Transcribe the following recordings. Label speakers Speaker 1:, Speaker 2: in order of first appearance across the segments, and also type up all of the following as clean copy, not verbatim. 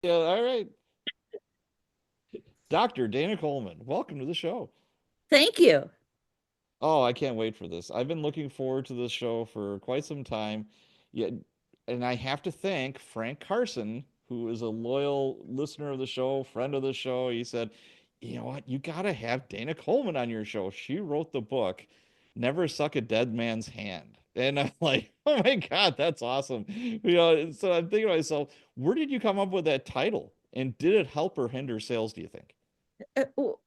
Speaker 1: Yeah, all right. Dr. Dana Coleman, welcome to the show.
Speaker 2: Thank you.
Speaker 1: Oh, I can't wait for this. I've been looking forward to this show for quite some time. Yeah, and I have to thank Frank Carson, who is a loyal listener of the show, friend of the show. He said, "You know what? You got to have Dana Coleman on your show. She wrote the book, Never Suck a Dead Man's Hand." And I'm like, "Oh my God, that's awesome." So I'm thinking to myself, where did you come up with that title? And did it help or hinder sales, do you think?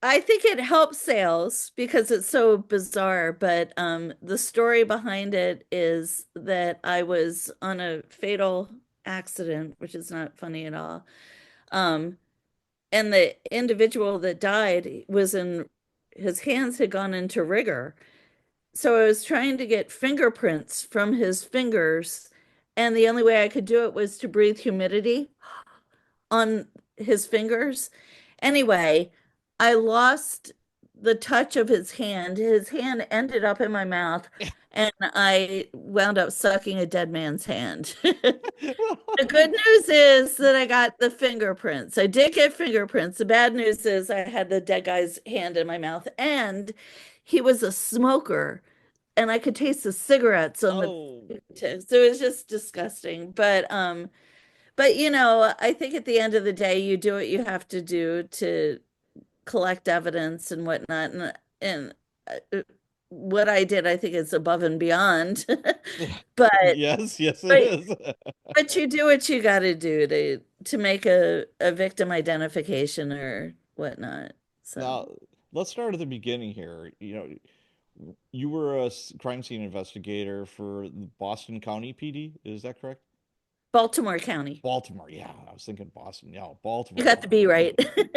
Speaker 2: I think it helps sales because it's so bizarre, but the story behind it is that I was on a fatal accident, which is not funny at all. Um, and the individual that died was in his hands had gone into rigor. So I was trying to get fingerprints from his fingers, and the only way I could do it was to breathe humidity on his fingers. Anyway, I lost the touch of his hand. His hand ended up in my mouth, and I wound up sucking a dead man's hand. The good news is that I got the fingerprints. I did get fingerprints. The bad news is I had the dead guy's hand in my mouth, and he was a smoker, and I could taste the cigarettes on the
Speaker 1: Oh.
Speaker 2: so it was just disgusting. But I think at the end of the day, you do what you have to do to collect evidence and whatnot. And what I did, I think, is above and beyond. But
Speaker 1: Yes, yes, it
Speaker 2: but
Speaker 1: is.
Speaker 2: but you do what you got to do to make a victim identification or whatnot. So
Speaker 1: Now, let's start at the beginning here. You were a crime scene investigator for the Boston County PD, is that correct?
Speaker 2: Baltimore County,
Speaker 1: Baltimore, yeah. I was thinking Boston. Yeah,
Speaker 2: you
Speaker 1: Baltimore
Speaker 2: got the
Speaker 1: County.
Speaker 2: B right.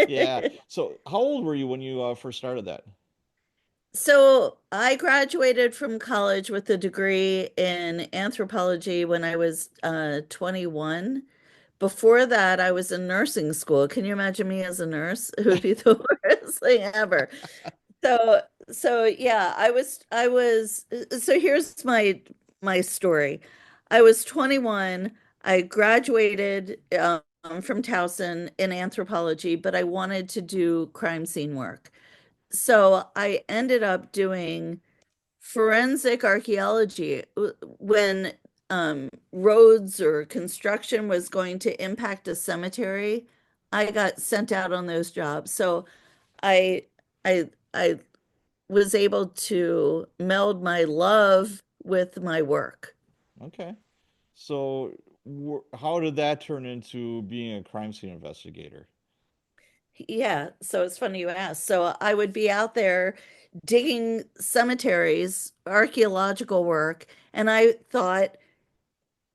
Speaker 1: Yeah. So, how old were you when you first started that?
Speaker 2: So I graduated from college with a degree in anthropology when I was 21. Before that, I was in nursing school. Can you imagine me as a nurse? It would be the worst thing ever. So, so yeah, so here's my story. I was 21. I graduated from Towson in anthropology, but I wanted to do crime scene work. So I ended up doing forensic archaeology when roads or construction was going to impact a cemetery. I got sent out on those jobs. So I I was able to meld my love with my work.
Speaker 1: Okay. So, how did that turn into being a crime scene investigator?
Speaker 2: Yeah, so it's funny you asked. So I would be out there digging cemeteries, archaeological work, and I thought,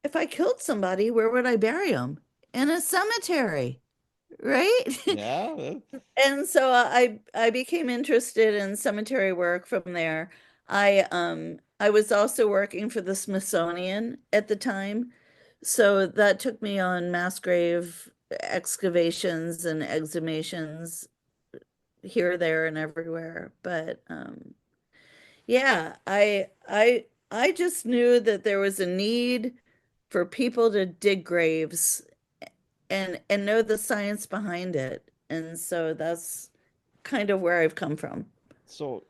Speaker 2: if I killed somebody, where would I bury them? In a cemetery, right?
Speaker 1: Yeah.
Speaker 2: And so I became interested in cemetery work from there. I was also working for the Smithsonian at the time. So that took me on mass grave excavations and exhumations here, there, and everywhere. But yeah, I just knew that there was a need for people to dig graves and know the science behind it. And so that's kind of where I've come from.
Speaker 1: So,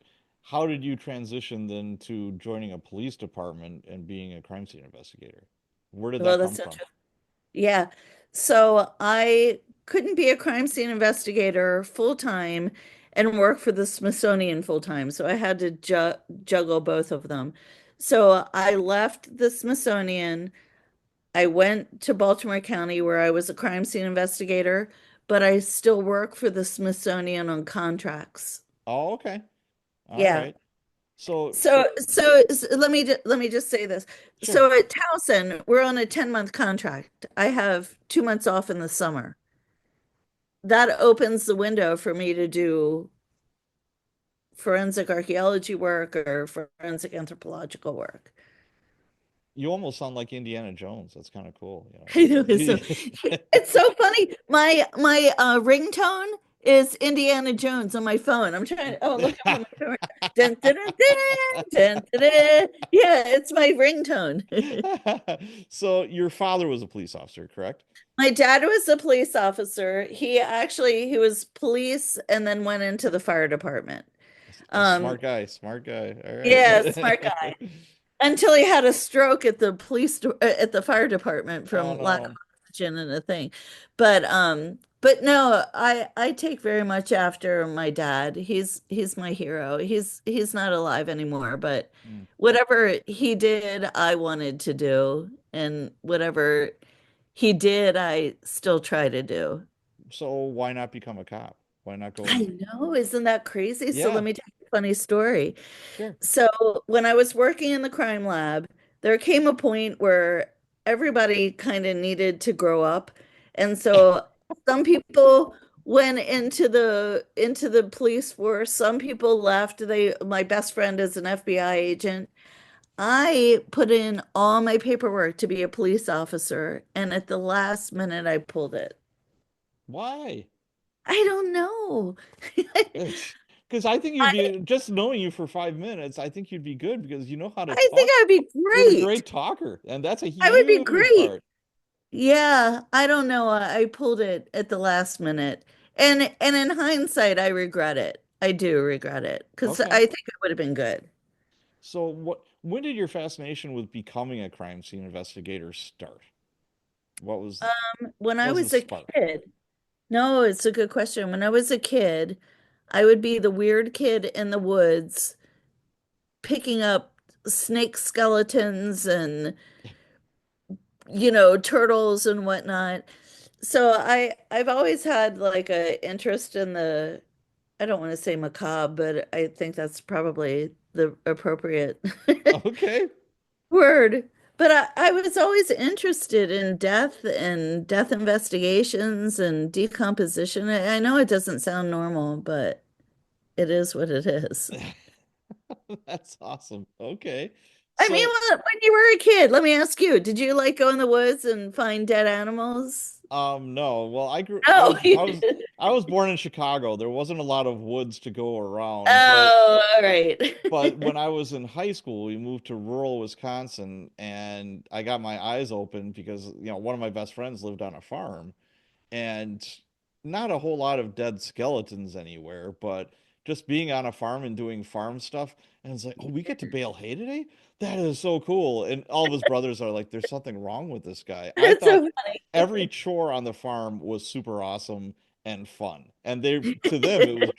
Speaker 1: how did you transition then to joining a police department and being a crime scene investigator? Where did
Speaker 2: Well,
Speaker 1: that come
Speaker 2: that's
Speaker 1: from?
Speaker 2: interesting. Yeah. So I couldn't be a crime scene investigator full time and work for the Smithsonian full time. So I had to juggle both of them. So I left the Smithsonian. I went to Baltimore County where I was a crime scene investigator, but I still work for the Smithsonian on contracts.
Speaker 1: Oh, okay. All
Speaker 2: Yeah.
Speaker 1: right. So,
Speaker 2: So let me just say this.
Speaker 1: sure.
Speaker 2: So at Towson, we're on a 10-month contract. I have 2 months off in the summer. That opens the window for me to do forensic archaeology work or forensic anthropological work.
Speaker 1: You almost sound like Indiana Jones. That's kind of cool,
Speaker 2: I know, it's so
Speaker 1: you know.
Speaker 2: it's so funny. My ringtone is Indiana Jones on my phone. I'm trying to, oh, look up on my phone. Dun, dun, dun, dun, dun, dun, dun. Yeah, it's my ringtone.
Speaker 1: So your father was a police officer, correct?
Speaker 2: My dad was a police officer. He was police and then went into the fire department.
Speaker 1: A
Speaker 2: Um,
Speaker 1: smart guy, smart guy. All
Speaker 2: yeah, smart
Speaker 1: right.
Speaker 2: guy. Until he had a stroke at the at the fire department
Speaker 1: Oh
Speaker 2: from lack of
Speaker 1: no.
Speaker 2: oxygen and a thing. But no, I take very much after my dad. He's my hero. He's not alive anymore, but
Speaker 1: Hmm.
Speaker 2: whatever he did, I wanted to do, and whatever he did, I still try to do.
Speaker 1: So why not become a cop? Why not go
Speaker 2: I
Speaker 1: and
Speaker 2: know, isn't that crazy? So
Speaker 1: yeah,
Speaker 2: let me tell you a funny story.
Speaker 1: sure.
Speaker 2: So when I was working in the crime lab, there came a point where everybody kind of needed to grow up. And so some people went into the police force, some people left. My best friend is an FBI agent. I put in all my paperwork to be a police officer, and at the last minute I pulled it.
Speaker 1: Why?
Speaker 2: I don't know.
Speaker 1: Because I think you'd
Speaker 2: I
Speaker 1: be just knowing you for 5 minutes, I think you'd be good because you know how to
Speaker 2: I think
Speaker 1: talk.
Speaker 2: I'd be
Speaker 1: You're a
Speaker 2: great.
Speaker 1: great talker, and that's a
Speaker 2: I would be
Speaker 1: huge
Speaker 2: great.
Speaker 1: part.
Speaker 2: Yeah, I don't know. I pulled it at the last minute. And in hindsight, I regret it. I do regret it because
Speaker 1: Okay.
Speaker 2: I think it would have been good.
Speaker 1: So when did your fascination with becoming a crime scene investigator start?
Speaker 2: When I
Speaker 1: What was the
Speaker 2: was a
Speaker 1: spark?
Speaker 2: kid, no, it's a good question. When I was a kid, I would be the weird kid in the woods picking up snake skeletons and, turtles and whatnot. So I've always had like a interest in the I don't want to say macabre, but I think that's probably the appropriate
Speaker 1: Okay.
Speaker 2: word. But I was always interested in death and death investigations and decomposition. I know it doesn't sound normal, but it is what it is.
Speaker 1: That's awesome. Okay.
Speaker 2: I mean,
Speaker 1: So
Speaker 2: when you were a kid, let me ask you, did you like go in the woods and find dead animals?
Speaker 1: No. Well, I grew
Speaker 2: Oh, you did.
Speaker 1: I was born in Chicago. There wasn't a lot of woods to go around,
Speaker 2: Oh, all right.
Speaker 1: but when I was in high school, we moved to rural Wisconsin and I got my eyes open because, one of my best friends lived on a farm and not a whole lot of dead skeletons anywhere, but just being on a farm and doing farm stuff. And it's like, oh, we get to bale hay today? That is so cool. And all of his brothers are like, there's something wrong with this guy. I
Speaker 2: That's
Speaker 1: thought
Speaker 2: so funny.
Speaker 1: every chore on the farm was super awesome and fun. And to them, it was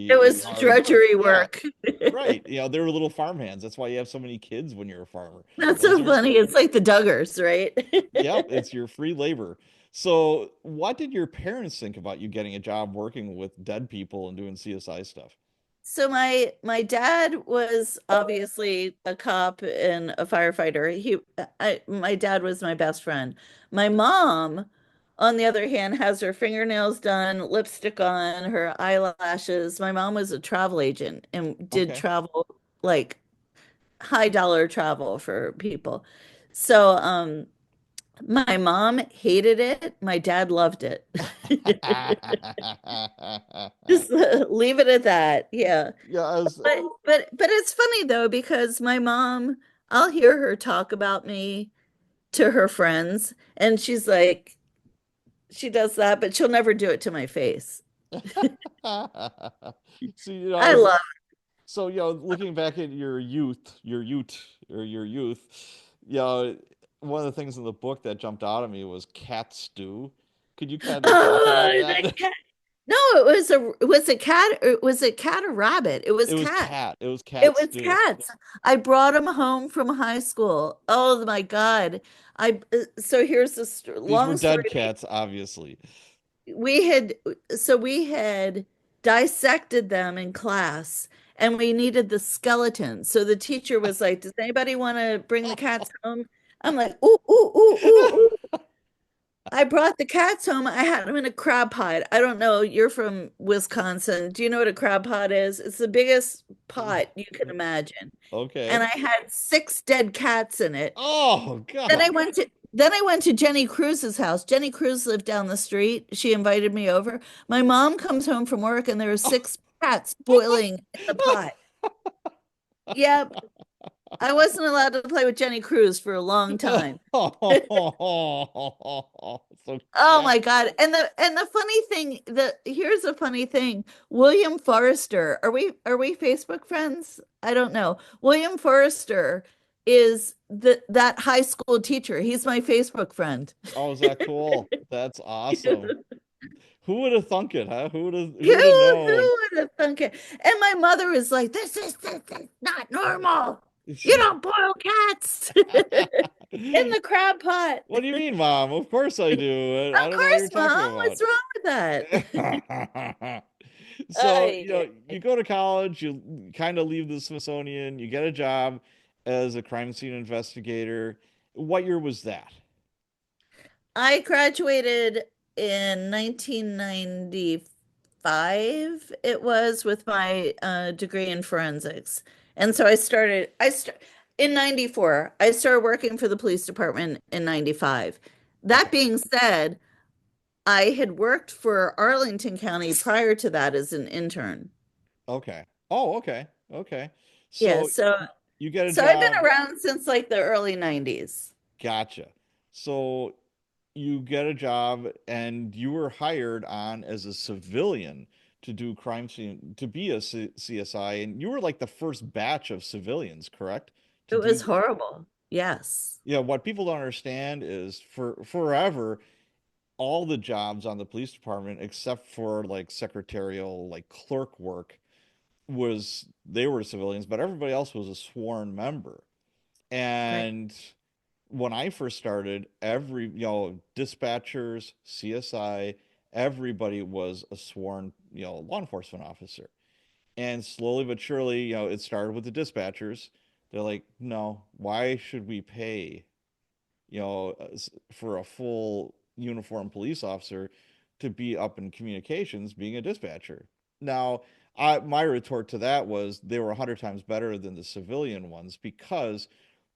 Speaker 2: It
Speaker 1: drudgery and
Speaker 2: was
Speaker 1: hard work.
Speaker 2: drudgery
Speaker 1: Yeah,
Speaker 2: work.
Speaker 1: right. They were little farmhands. That's why you have so many kids when you're a farmer.
Speaker 2: That's
Speaker 1: Those
Speaker 2: so
Speaker 1: are
Speaker 2: funny. It's like the Duggars, right?
Speaker 1: Yep, it's your free labor. So, what did your parents think about you getting a job working with dead people and doing CSI stuff?
Speaker 2: So my dad was obviously a cop and a firefighter. My dad was my best friend. My mom, on the other hand, has her fingernails done, lipstick on, her eyelashes. My mom was a travel agent and did
Speaker 1: Okay.
Speaker 2: travel like high dollar travel for people. So my mom hated it. My dad loved it. Just leave it at that. Yeah.
Speaker 1: Yeah, I was
Speaker 2: But it's funny though because my mom, I'll hear her talk about me to her friends and she's like she does that, but she'll never do it to my face.
Speaker 1: so
Speaker 2: I love
Speaker 1: looking back at your youth, one of the things in the book that jumped out at me was cat stew. Could you kind of talk about
Speaker 2: that
Speaker 1: that?
Speaker 2: cat. No, it was a cat or was it cat or rabbit? It was
Speaker 1: It was
Speaker 2: cat.
Speaker 1: cat. It was
Speaker 2: It
Speaker 1: cat
Speaker 2: was
Speaker 1: stew.
Speaker 2: cats. I brought them home from high school. Oh my God. I so here's the
Speaker 1: These were
Speaker 2: long
Speaker 1: dead
Speaker 2: story.
Speaker 1: cats, obviously.
Speaker 2: We had we had dissected them in class and we needed the skeleton. So the teacher was like, "Does anybody want to bring the cats home?" I'm like, "Ooh, ooh, ooh, ooh, ooh." I brought the cats home. I had them in a crab pot. I don't know. You're from Wisconsin. Do you know what a crab pot is? It's the biggest pot you can imagine. And
Speaker 1: Okay.
Speaker 2: I had six dead cats in it.
Speaker 1: Oh
Speaker 2: Then
Speaker 1: God.
Speaker 2: then I went to Jenny Cruz's house. Jenny Cruz lived down the street. She invited me over. My mom comes home from work and there are six cats boiling in the pot. Yep, I wasn't allowed to play with Jenny Cruz for a long time.
Speaker 1: So
Speaker 2: Oh
Speaker 1: cat.
Speaker 2: my God. And the funny thing, here's a funny thing. William Forrester, are we Facebook friends? I don't know. William Forrester is that high school teacher. He's my Facebook friend.
Speaker 1: Oh, is that cool? That's awesome. Who would have thunk it, huh? Who would have known?
Speaker 2: Who would have thunk it? And my mother is like, this is not normal. You don't boil cats in the crab pot.
Speaker 1: What do you mean, Mom? Of course I do. I
Speaker 2: Of
Speaker 1: don't know what you're
Speaker 2: course,
Speaker 1: talking
Speaker 2: Mom.
Speaker 1: about.
Speaker 2: What's wrong with that?
Speaker 1: So,
Speaker 2: I,
Speaker 1: you go to college, you kind of leave the Smithsonian, you get a job as a crime scene investigator. What year was that?
Speaker 2: I graduated in 1995, it was with my degree in forensics. And so in 94. I started working for the police department in 95. That
Speaker 1: Okay.
Speaker 2: being said, I had worked for Arlington County prior to that as an intern.
Speaker 1: Okay. Oh, okay. Okay.
Speaker 2: Yeah,
Speaker 1: So
Speaker 2: so
Speaker 1: you get a
Speaker 2: so I've been
Speaker 1: job.
Speaker 2: around since like the early 90s.
Speaker 1: Gotcha. So you get a job and you were hired on as a civilian to do crime scene, to be a CSI, and you were like the first batch of civilians, correct? To
Speaker 2: It was
Speaker 1: do,
Speaker 2: horrible. Yes.
Speaker 1: what people don't understand is for forever, all the jobs on the police department, except for like secretarial, like clerk work, was they were civilians, but everybody else was a sworn member.
Speaker 2: Right.
Speaker 1: And when I first started, dispatchers, CSI, everybody was a sworn, law enforcement officer. And slowly but surely, it started with the dispatchers. They're like, no, why should we pay, for a full uniform police officer to be up in communications being a dispatcher? Now, my retort to that was they were 100 times better than the civilian ones because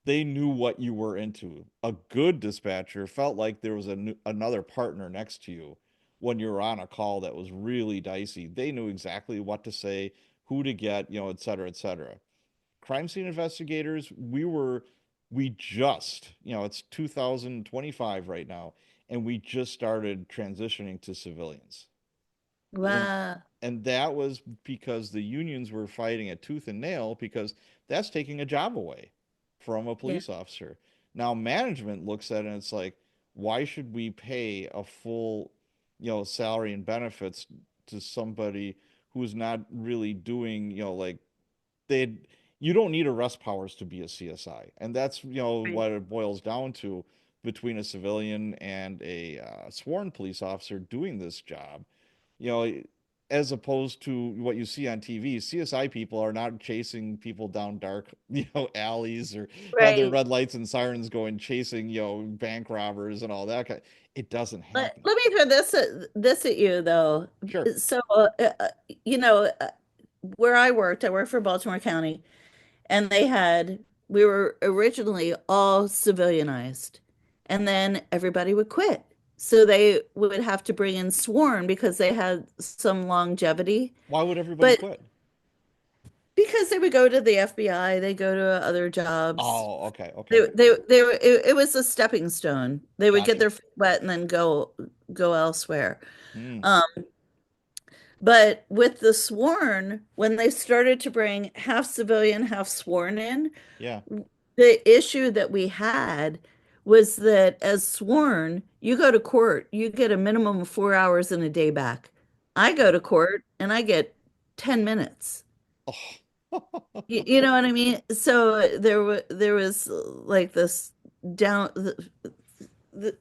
Speaker 1: they knew what you were into. A good dispatcher felt like there was another partner next to you when you were on a call that was really dicey. They knew exactly what to say, who to get, et cetera, et cetera. Crime scene investigators, we just, it's 2025 right now, and we just started transitioning to civilians. And
Speaker 2: Wow.
Speaker 1: and that was because the unions were fighting a tooth and nail because that's taking a job away from a
Speaker 2: Yeah.
Speaker 1: police officer. Now management looks at it and it's like, why should we pay a full, salary and benefits to somebody who's not really doing, like they you don't need arrest powers to be a CSI. And that's,
Speaker 2: Right.
Speaker 1: what it boils down to between a civilian and a sworn police officer doing this job you know, as opposed to what you see on TV, CSI people are not chasing people down dark, alleys or have their
Speaker 2: Right.
Speaker 1: red lights and sirens going chasing, bank robbers and all that kind. It doesn't
Speaker 2: Let,
Speaker 1: happen.
Speaker 2: let me throw this at you though.
Speaker 1: Sure.
Speaker 2: So, you know, where I worked for Baltimore County, and we were originally all civilianized, and then everybody would quit. So they would have to bring in sworn because they had some longevity,
Speaker 1: Why would everybody
Speaker 2: but
Speaker 1: quit?
Speaker 2: because they would go to the FBI, they go to other jobs.
Speaker 1: Oh, okay, okay.
Speaker 2: It was a stepping stone. They would get
Speaker 1: Gotcha.
Speaker 2: their feet wet and then go elsewhere.
Speaker 1: Hmm.
Speaker 2: Um, but with the sworn, when they started to bring half civilian, half sworn in,
Speaker 1: Yeah.
Speaker 2: the issue that we had was that as sworn, you go to court, you get a minimum of 4 hours in a day back. I go to court and I get 10 minutes.
Speaker 1: Oh.
Speaker 2: You know what I mean? So there was like this down the,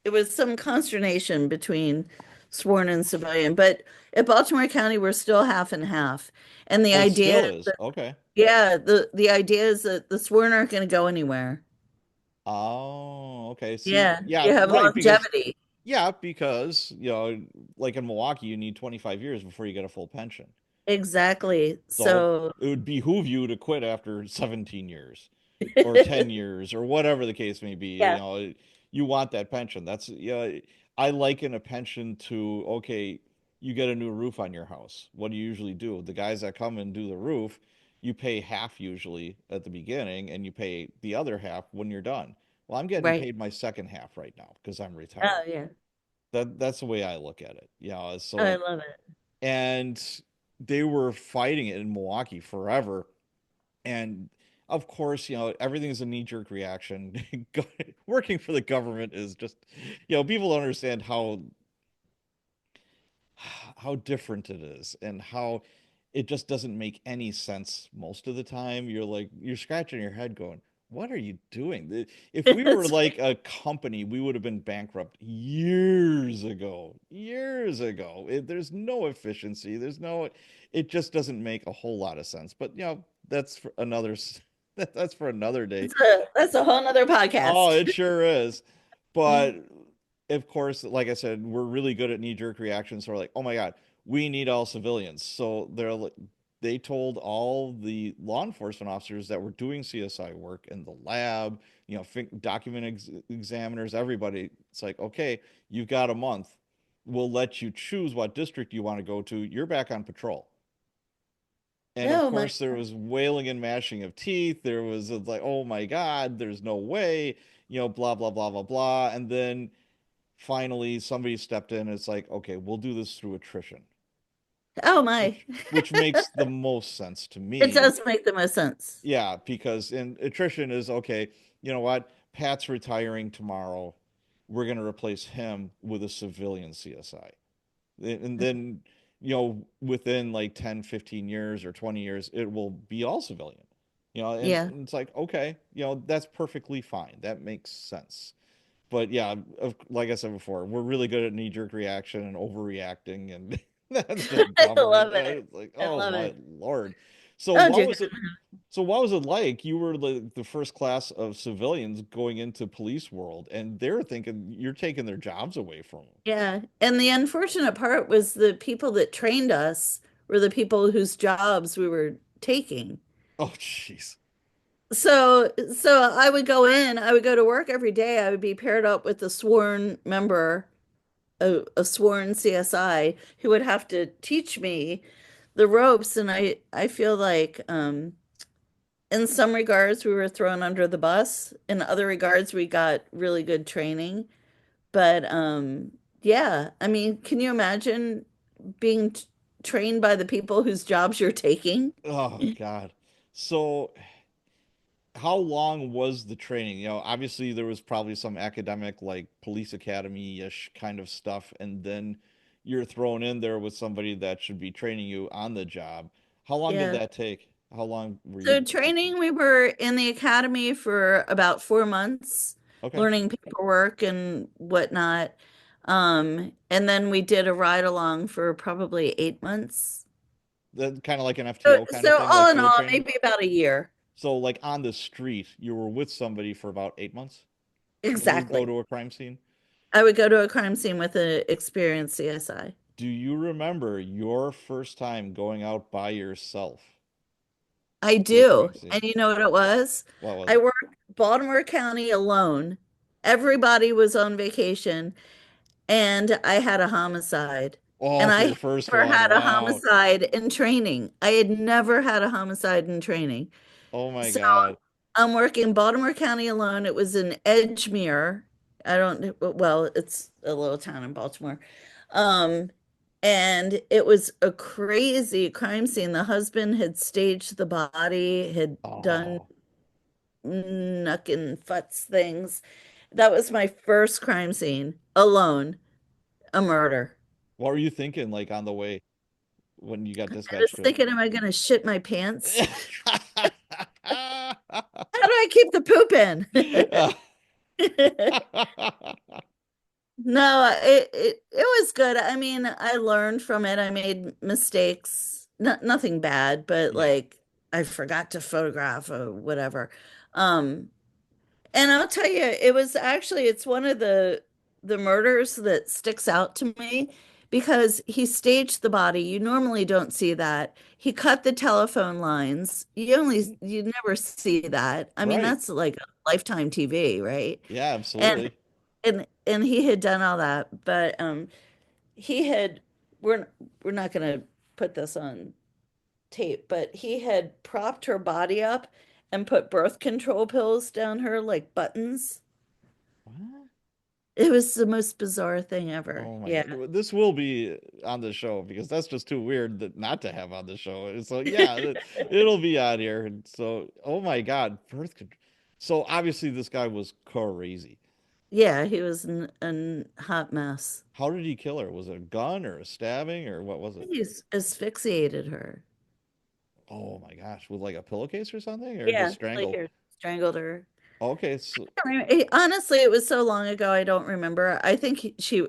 Speaker 2: it was some consternation between sworn and civilian, but at Baltimore County we're still half and half. And the
Speaker 1: Oh, it
Speaker 2: idea
Speaker 1: still is. Okay.
Speaker 2: yeah, the idea is that the sworn aren't going to go anywhere.
Speaker 1: Oh, okay. See,
Speaker 2: Yeah,
Speaker 1: yeah,
Speaker 2: you have
Speaker 1: right, because
Speaker 2: longevity.
Speaker 1: yeah, because, like in Milwaukee, you need 25 years before you get a full pension.
Speaker 2: Exactly.
Speaker 1: So
Speaker 2: So
Speaker 1: it would behoove you to quit after 17 years. or 10 years or whatever the case may be.
Speaker 2: Yeah,
Speaker 1: You want that pension. I liken a pension to, okay, you get a new roof on your house. What do you usually do? The guys that come and do the roof, you pay half usually at the beginning and you pay the other half when you're done. Well, I'm getting
Speaker 2: right.
Speaker 1: paid my second half right now because I'm
Speaker 2: Oh
Speaker 1: retired.
Speaker 2: yeah.
Speaker 1: That's the way I look at it.
Speaker 2: Oh, I
Speaker 1: So
Speaker 2: love it.
Speaker 1: and they were fighting it in Milwaukee forever. And of course, everything's a knee-jerk reaction. Working for the government is just, people don't understand how different it is and how it just doesn't make any sense most of the time. You're scratching your head going, what are you doing? If we were
Speaker 2: It's
Speaker 1: like a company, we would have been bankrupt years ago. Years ago. There's no efficiency. It just doesn't make a whole lot of sense. But that's for another that's for another day.
Speaker 2: that's a whole nother
Speaker 1: Oh,
Speaker 2: podcast.
Speaker 1: it sure is. But of course, like I said, we're really good at knee-jerk reactions. So we're like, oh my God, we need all civilians. So they told all the law enforcement officers that were doing CSI work in the lab, document examiners, everybody. It's like, okay, you've got a month. We'll let you choose what district you want to go to. You're back on patrol. And of
Speaker 2: Oh my,
Speaker 1: course, there was wailing and gnashing of teeth. There was like, oh my God, there's no way, blah, blah, blah, blah, blah. And then finally somebody stepped in. And it's like, okay, we'll do this through attrition,
Speaker 2: oh my.
Speaker 1: which makes the most sense to
Speaker 2: It
Speaker 1: me.
Speaker 2: does make the most sense.
Speaker 1: Yeah, because in attrition is okay, you know what? Pat's retiring tomorrow. We're going to replace him with a civilian CSI. And then, within like 10, 15 years or 20 years, it will be all civilian.
Speaker 2: Yeah.
Speaker 1: And it's like, okay, that's perfectly fine. That makes sense. But yeah, like I said before, we're really good at knee-jerk reaction and overreacting, and that's just
Speaker 2: I
Speaker 1: government.
Speaker 2: love
Speaker 1: And
Speaker 2: it.
Speaker 1: it's like,
Speaker 2: I
Speaker 1: oh
Speaker 2: love
Speaker 1: my
Speaker 2: it.
Speaker 1: Lord. So
Speaker 2: Oh
Speaker 1: what
Speaker 2: dear
Speaker 1: was it? So what was it like? You were the first class of civilians going into police world, and they're thinking you're taking their jobs away from them.
Speaker 2: Yeah. And the unfortunate part was the people that trained us were the people whose jobs we were taking.
Speaker 1: Oh, jeez.
Speaker 2: So I would go in, I would go to work every day. I would be paired up with a sworn member, a sworn CSI who would have to teach me the ropes. And I feel like in some regards we were thrown under the bus. In other regards, we got really good training. But yeah, I mean, can you imagine being trained by the people whose jobs you're taking?
Speaker 1: Oh God. So how long was the training? Obviously there was probably some academic like police academy-ish kind of stuff, and then you're thrown in there with somebody that should be training you on the job. How long did
Speaker 2: Yeah.
Speaker 1: that take? How long were you
Speaker 2: So
Speaker 1: teaching?
Speaker 2: training, we were in the academy for about 4 months,
Speaker 1: Okay.
Speaker 2: learning paperwork and whatnot. And then we did a ride along for probably 8 months.
Speaker 1: That kind of like an
Speaker 2: So,
Speaker 1: FTO kind of
Speaker 2: so
Speaker 1: thing, like
Speaker 2: all in
Speaker 1: field
Speaker 2: all,
Speaker 1: training.
Speaker 2: maybe about a year.
Speaker 1: So like on the street, you were with somebody for about 8 months when you would go
Speaker 2: Exactly.
Speaker 1: to a crime scene.
Speaker 2: I would go to a crime scene with an experienced CSI.
Speaker 1: Do you remember your first time going out by yourself
Speaker 2: I
Speaker 1: to a
Speaker 2: do.
Speaker 1: crime scene?
Speaker 2: And you know what it was?
Speaker 1: What was
Speaker 2: I
Speaker 1: it?
Speaker 2: worked Baltimore County alone. Everybody was on vacation, and I had a homicide.
Speaker 1: Oh,
Speaker 2: And
Speaker 1: for
Speaker 2: I
Speaker 1: your
Speaker 2: had
Speaker 1: first
Speaker 2: never
Speaker 1: one.
Speaker 2: had a
Speaker 1: Wow.
Speaker 2: homicide in training. I had never had a homicide in training.
Speaker 1: Oh my
Speaker 2: So
Speaker 1: God.
Speaker 2: I'm working Baltimore County alone. It was in Edgemere. I don't, well, it's a little town in Baltimore. Um, and it was a crazy crime scene. The husband had staged the body, had done
Speaker 1: Oh,
Speaker 2: knuck and futz things. That was my first crime scene alone, a murder.
Speaker 1: what were you thinking like on the way when you got
Speaker 2: I
Speaker 1: dispatched
Speaker 2: was
Speaker 1: to it?
Speaker 2: thinking, am I going to shit my pants? How do I keep the poop in? No, it was good. I mean, I learned from it. I made mistakes. Nothing bad, but
Speaker 1: Yeah.
Speaker 2: like I forgot to photograph or whatever. Um, and I'll tell you, it was actually it's one of the murders that sticks out to me because he staged the body. You normally don't see that. He cut the telephone lines. You never see that. I mean,
Speaker 1: Right.
Speaker 2: that's like Lifetime TV, right?
Speaker 1: Yeah,
Speaker 2: And
Speaker 1: absolutely.
Speaker 2: and he had done all that, but he had we're we're not going to put this on tape, but he had propped her body up and put birth control pills down her like buttons.
Speaker 1: What?
Speaker 2: It was the most bizarre thing ever.
Speaker 1: Oh my
Speaker 2: Yeah.
Speaker 1: God. This will be on the show because that's just too weird that not to have on the show. And so yeah, it'll be on here. And so, oh my God, birth control. So obviously this guy was crazy.
Speaker 2: Yeah, he was an hot mess.
Speaker 1: How did he kill her? Was it a gun or a stabbing or what was it?
Speaker 2: He asphyxiated her.
Speaker 1: Oh my gosh, with like a pillowcase or something or just
Speaker 2: Yeah, like
Speaker 1: strangle?
Speaker 2: her, strangled her.
Speaker 1: Okay, so
Speaker 2: Honestly, it was so long ago, I don't remember. I think she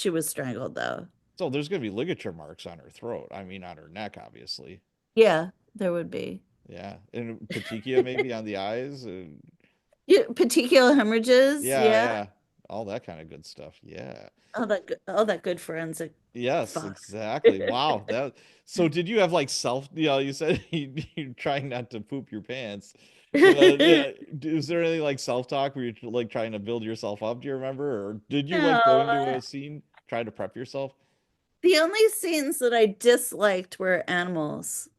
Speaker 2: was strangled though.
Speaker 1: so there's gonna be ligature marks on her throat. I mean, on her neck, obviously.
Speaker 2: Yeah, there would be.
Speaker 1: Yeah, and petechia maybe on the eyes.
Speaker 2: Yeah, petechial hemorrhages.
Speaker 1: Yeah,
Speaker 2: Yeah,
Speaker 1: yeah, all that kind of good stuff. Yeah.
Speaker 2: all that good forensic
Speaker 1: Yes,
Speaker 2: fun.
Speaker 1: exactly. Wow. That so did you have like self, you said you trying not to poop your pants. Yeah, is there any like self-talk where you're like trying to build yourself up? Do you remember? Or did you like go into
Speaker 2: No,
Speaker 1: a scene try to prep yourself?
Speaker 2: the only scenes that I disliked were animals.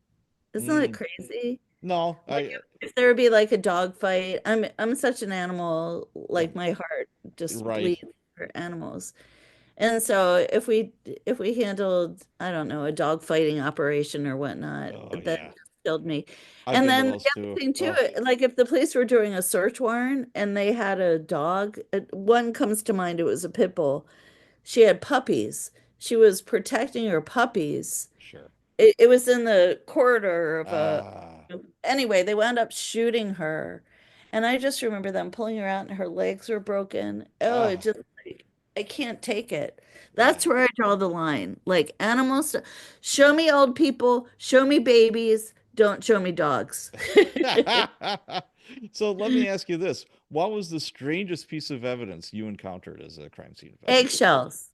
Speaker 2: Isn't that
Speaker 1: Mm,
Speaker 2: crazy?
Speaker 1: no,
Speaker 2: Like
Speaker 1: I
Speaker 2: if there would be like a dog fight, I'm such an animal,
Speaker 1: uh,
Speaker 2: like my heart just
Speaker 1: right.
Speaker 2: bleeds for animals. And so if we handled, I don't know, a dog fighting operation or whatnot,
Speaker 1: Oh
Speaker 2: that
Speaker 1: yeah.
Speaker 2: just killed me.
Speaker 1: I've
Speaker 2: And
Speaker 1: been to
Speaker 2: then the
Speaker 1: those
Speaker 2: other
Speaker 1: too.
Speaker 2: thing too,
Speaker 1: Oh,
Speaker 2: like if the police were doing a search warrant and they had a dog, one comes to mind, it was a pit bull. She had puppies. She was protecting her puppies.
Speaker 1: sure.
Speaker 2: It was in the corridor of a
Speaker 1: Ah,
Speaker 2: anyway, they wound up shooting her. And I just remember them pulling her out and her legs were broken. Oh, it
Speaker 1: ah,
Speaker 2: just like, I can't take it.
Speaker 1: yeah.
Speaker 2: That's where I draw the line. Like animals, show me old people, show me babies, don't show me dogs.
Speaker 1: So let me ask you this. What was the strangest piece of evidence you encountered as a crime scene investigator?
Speaker 2: Eggshells.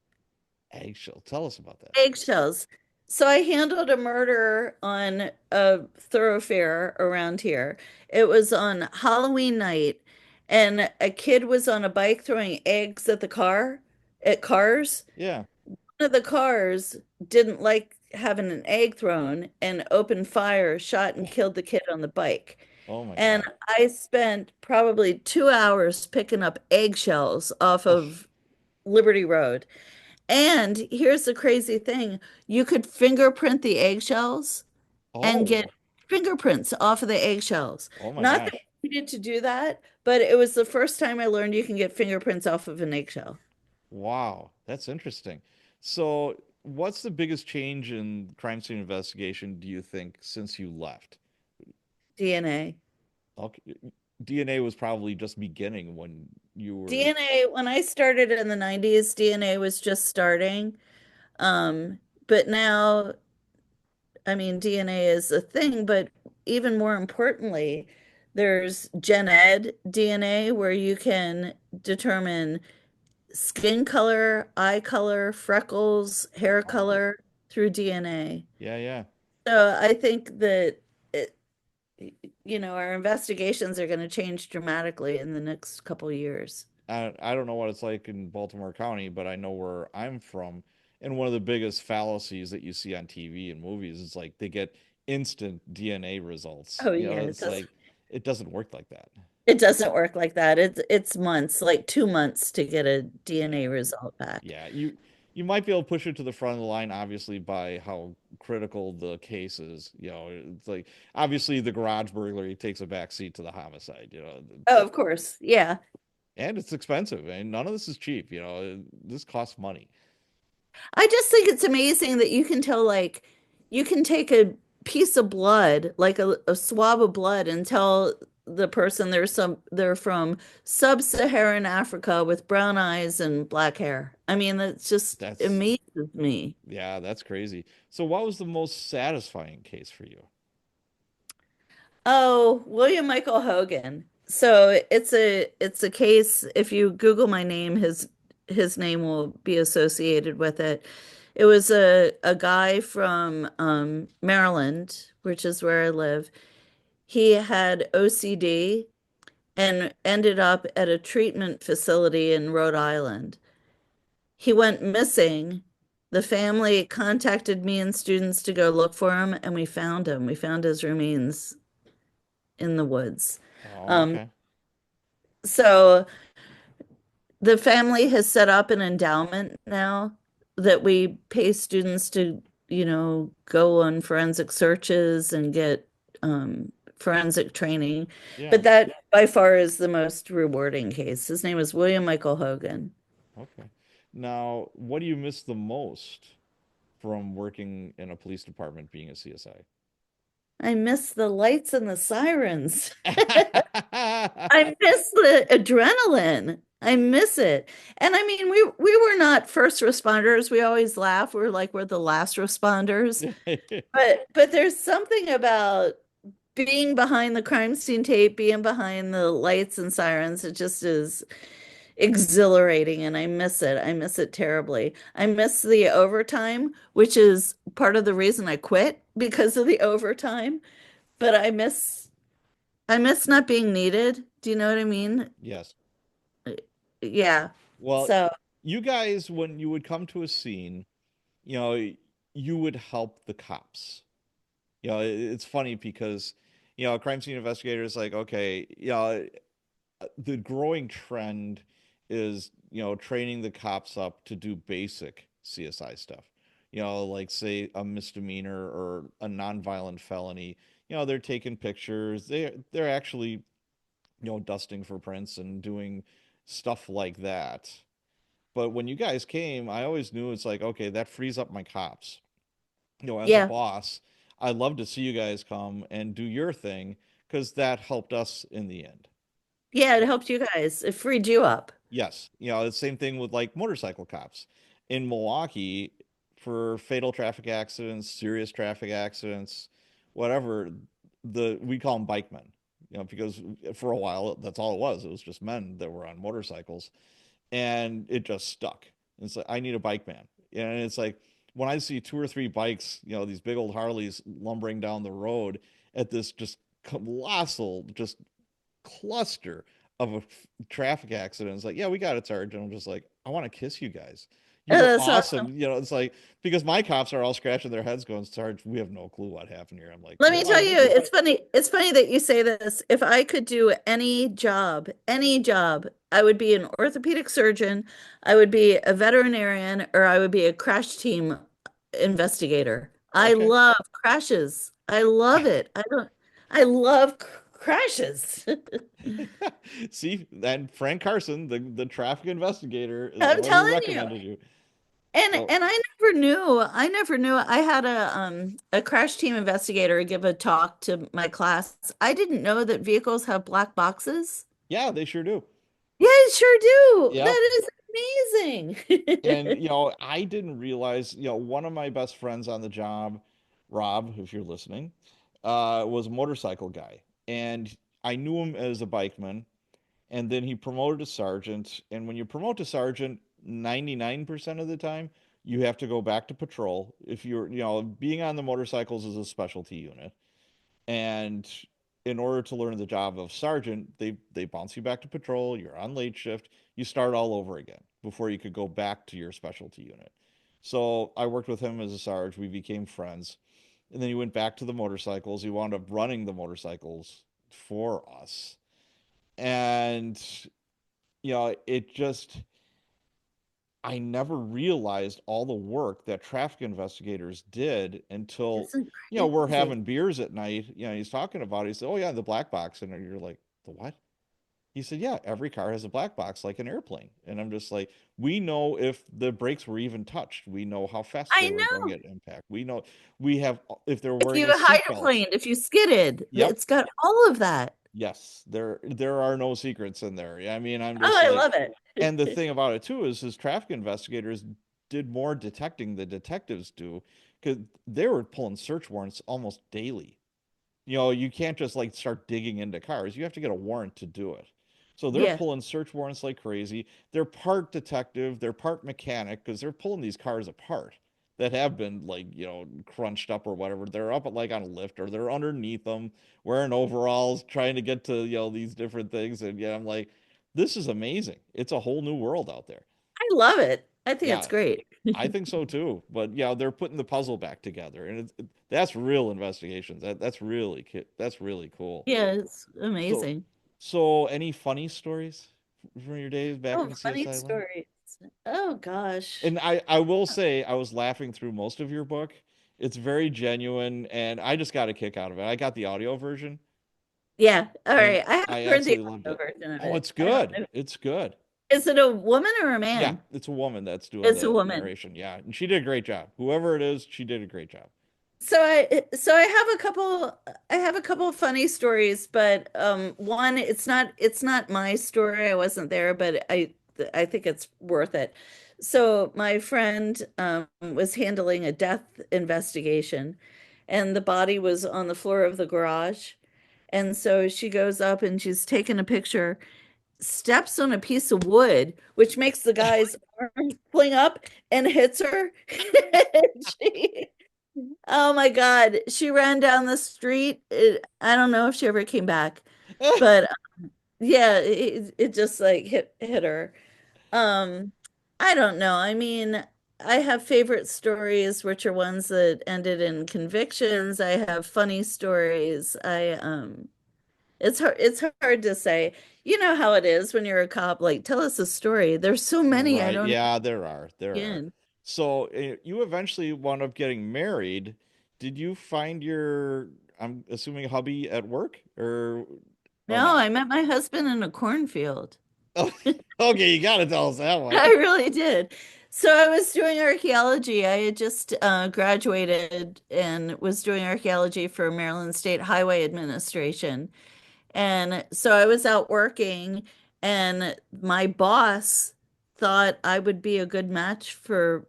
Speaker 1: Eggshell. Tell us about that.
Speaker 2: Eggshells. So I handled a murder on a thoroughfare around here. It was on Halloween night, and a kid was on a bike throwing eggs at cars.
Speaker 1: Yeah.
Speaker 2: One of the cars didn't like having an egg thrown and opened fire, shot and killed the kid on the bike.
Speaker 1: Oh my
Speaker 2: And
Speaker 1: God.
Speaker 2: I spent probably 2 hours picking up eggshells off
Speaker 1: Oh,
Speaker 2: of Liberty Road. And here's the crazy thing. You could fingerprint the eggshells and get
Speaker 1: oh,
Speaker 2: fingerprints off of the eggshells.
Speaker 1: oh my
Speaker 2: Not that
Speaker 1: gosh.
Speaker 2: I needed to do that, but it was the first time I learned you can get fingerprints off of an eggshell.
Speaker 1: Wow. That's interesting. So, what's the biggest change in crime scene investigation do you think since you left?
Speaker 2: DNA.
Speaker 1: Okay. DNA was probably just beginning when you were,
Speaker 2: DNA, when I started in the 90s, DNA was just starting. But now, I mean, DNA is a thing, but even more importantly, there's gen ed DNA where you can determine skin color, eye color, freckles, hair
Speaker 1: wow.
Speaker 2: color through DNA.
Speaker 1: Yeah, yeah.
Speaker 2: So I think that it, our investigations are going to change dramatically in the next couple years.
Speaker 1: I don't know what it's like in Baltimore County, but I know where I'm from. And one of the biggest fallacies that you see on TV and movies is like they get instant DNA results.
Speaker 2: Oh
Speaker 1: You know,
Speaker 2: yeah,
Speaker 1: it's like it doesn't work like that.
Speaker 2: it doesn't work like that. It's months, like 2 months to get a DNA
Speaker 1: Yeah.
Speaker 2: result back.
Speaker 1: Yeah. You might be able to push it to the front of the line, obviously, by how critical the case is. You know, it's like obviously the garage burglary takes a back seat to the homicide,
Speaker 2: Oh, of course. Yeah.
Speaker 1: and it's expensive. And none of this is cheap, this costs money.
Speaker 2: I just think it's amazing that you can tell, like, you can take a piece of blood, like a swab of blood, and tell the person they're from sub-Saharan Africa with brown eyes and black hair. I mean, that just
Speaker 1: That's
Speaker 2: amazes me.
Speaker 1: Yeah, that's crazy. So what was the most satisfying case for you?
Speaker 2: Oh, William Michael Hogan. So it's a case, if you Google my name, his name will be associated with it. It was a guy from Maryland, which is where I live. He had OCD and ended up at a treatment facility in Rhode Island. He went missing. The family contacted me and students to go look for him, and we found him. We found his remains in the woods.
Speaker 1: Oh,
Speaker 2: Um,
Speaker 1: okay.
Speaker 2: so the family has set up an endowment now that we pay students to, go on forensic searches and get forensic training.
Speaker 1: Yeah.
Speaker 2: But that by far is the most rewarding case. His name is William Michael Hogan.
Speaker 1: Okay. Now, what do you miss the most from working in a police department being a CSI?
Speaker 2: I miss the lights and the sirens. I miss the adrenaline. I miss it. And I mean, we were not first responders. We always laugh. We're like we're the last responders. But there's something about being behind the crime scene tape, being behind the lights and sirens. It just is exhilarating and I miss it. I miss it terribly. I miss the overtime, which is part of the reason I quit because of the overtime. But I miss not being needed. Do you know what I mean?
Speaker 1: Yes.
Speaker 2: Yeah.
Speaker 1: Well,
Speaker 2: So,
Speaker 1: you guys, when you would come to a scene, you know, you would help the cops. It's funny because, a crime scene investigator is like, okay, the growing trend is, training the cops up to do basic CSI stuff. Like say a misdemeanor or a nonviolent felony. They're taking pictures. They're actually, dusting for prints and doing stuff like that. But when you guys came, I always knew it's like, okay, that frees up my cops. As a
Speaker 2: yeah.
Speaker 1: boss, I'd love to see you guys come and do your thing because that helped us in the end.
Speaker 2: Yeah, it helped you guys. It freed you up.
Speaker 1: Yes, the same thing with like motorcycle cops in Milwaukee for fatal traffic accidents, serious traffic accidents, whatever. We call them bike men, because for a while that's all it was. It was just men that were on motorcycles, and it just stuck. It's like I need a bike man, and it's like when I see two or three bikes, these big old Harleys lumbering down the road at this just colossal, just cluster of a traffic accident. It's like, yeah, we got it, Sergeant. I'm just like, I want to kiss you guys. You
Speaker 2: Oh,
Speaker 1: were
Speaker 2: that's awesome.
Speaker 1: awesome. It's like because my cops are all scratching their heads, going, Sarge, we have no clue what happened here. I'm like,
Speaker 2: Let
Speaker 1: we
Speaker 2: me
Speaker 1: want
Speaker 2: tell
Speaker 1: to
Speaker 2: you,
Speaker 1: meet you.
Speaker 2: it's funny that you say this. If I could do any job, I would be an orthopedic surgeon, I would be a veterinarian, or I would be a crash team investigator. I
Speaker 1: Okay.
Speaker 2: love crashes. I love it. I love crashes.
Speaker 1: See, and Frank Carson, the traffic investigator, is the
Speaker 2: I'm
Speaker 1: one who
Speaker 2: telling you.
Speaker 1: recommended you.
Speaker 2: And
Speaker 1: So,
Speaker 2: and I never knew I had a crash team investigator give a talk to my class. I didn't know that vehicles have black boxes.
Speaker 1: yeah, they sure do.
Speaker 2: Yeah, I sure do.
Speaker 1: Yep.
Speaker 2: That is
Speaker 1: And,
Speaker 2: amazing.
Speaker 1: I didn't realize, one of my best friends on the job, Rob, if you're listening, was a motorcycle guy. And I knew him as a bikeman. And then he promoted to sergeant. And when you promote to sergeant, 99% of the time, you have to go back to patrol. If you're, being on the motorcycles is a specialty unit. And in order to learn the job of sergeant, they bounce you back to patrol. You're on late shift. You start all over again before you could go back to your specialty unit. So I worked with him as a sarge. We became friends. And then he went back to the motorcycles. He wound up running the motorcycles for us. And, it just, I never realized all the work that traffic investigators did until,
Speaker 2: Isn't
Speaker 1: we're
Speaker 2: crazy.
Speaker 1: having beers at night. He's talking about it. He said, oh, yeah, the black box. And you're like, the what? He said, yeah, every car has a black box like an airplane. And I'm just like, we know if the brakes were even touched. We know how fast they
Speaker 2: I
Speaker 1: were going
Speaker 2: know.
Speaker 1: to get impact. We know we have, if they're
Speaker 2: If
Speaker 1: wearing
Speaker 2: you
Speaker 1: a seatbelt.
Speaker 2: hydroplaned, if you skidded,
Speaker 1: Yep.
Speaker 2: it's got all of that.
Speaker 1: Yes. There are no secrets in there. I mean, I'm
Speaker 2: Oh,
Speaker 1: just
Speaker 2: I
Speaker 1: like,
Speaker 2: love
Speaker 1: and the
Speaker 2: it.
Speaker 1: thing about it too is his traffic investigators did more detecting than detectives do because they were pulling search warrants almost daily. You can't just like start digging into cars. You have to get a warrant to do it. So they're
Speaker 2: Yeah.
Speaker 1: pulling search warrants like crazy. They're part detective, they're part mechanic because they're pulling these cars apart. that have been like, crunched up or whatever. They're up like on a lift or they're underneath them wearing overalls trying to get to, these different things. And yeah, I'm like, this is amazing. It's a whole new world out there.
Speaker 2: I love it. I think it's
Speaker 1: Yeah,
Speaker 2: great.
Speaker 1: I think so too. But yeah, they're putting the puzzle back together, and that's real investigations. That's really cool.
Speaker 2: Yeah, it's
Speaker 1: So,
Speaker 2: amazing.
Speaker 1: any funny stories from your days back
Speaker 2: Oh,
Speaker 1: in
Speaker 2: funny
Speaker 1: CSI land?
Speaker 2: stories. Oh gosh.
Speaker 1: And I will say I was laughing through most of your book. It's very genuine, and I just got a kick out of it. I got the audio version,
Speaker 2: Yeah. All
Speaker 1: and
Speaker 2: right. I haven't
Speaker 1: I
Speaker 2: heard the
Speaker 1: absolutely loved
Speaker 2: audio
Speaker 1: it.
Speaker 2: version of
Speaker 1: Oh,
Speaker 2: it.
Speaker 1: it's
Speaker 2: I don't
Speaker 1: good.
Speaker 2: know.
Speaker 1: It's good.
Speaker 2: Is it a woman or a
Speaker 1: Yeah,
Speaker 2: man?
Speaker 1: it's a woman that's doing
Speaker 2: It's a
Speaker 1: the
Speaker 2: woman.
Speaker 1: narration. Yeah, and she did a great job. Whoever it is, she did a great job.
Speaker 2: So I have a couple of funny stories, but one it's not my story. I wasn't there, but I think it's worth it. So my friend was handling a death investigation, and the body was on the floor of the garage. And so she goes up and she's taking a picture, steps on a piece of wood, which makes the guy's arm fling up and hits her. And oh my God, she ran down the street. I don't know if she ever came back, but yeah, it just like hit her. Um, I don't know. I mean, I have favorite stories, which are ones that ended in convictions. I have funny stories. It's hard to say. You know how it is when you're a cop, like tell us a story. There's so many I
Speaker 1: Right.
Speaker 2: don't
Speaker 1: Yeah, there are.
Speaker 2: begin.
Speaker 1: So you eventually wound up getting married. Did you find your, I'm assuming, hubby at work or
Speaker 2: No,
Speaker 1: not?
Speaker 2: I met my husband in a cornfield.
Speaker 1: Oh, okay, you got to tell us that one.
Speaker 2: I really did. So I was doing archaeology. I had just graduated and was doing archaeology for Maryland State Highway Administration. And so I was out working, and my boss thought I would be a good match for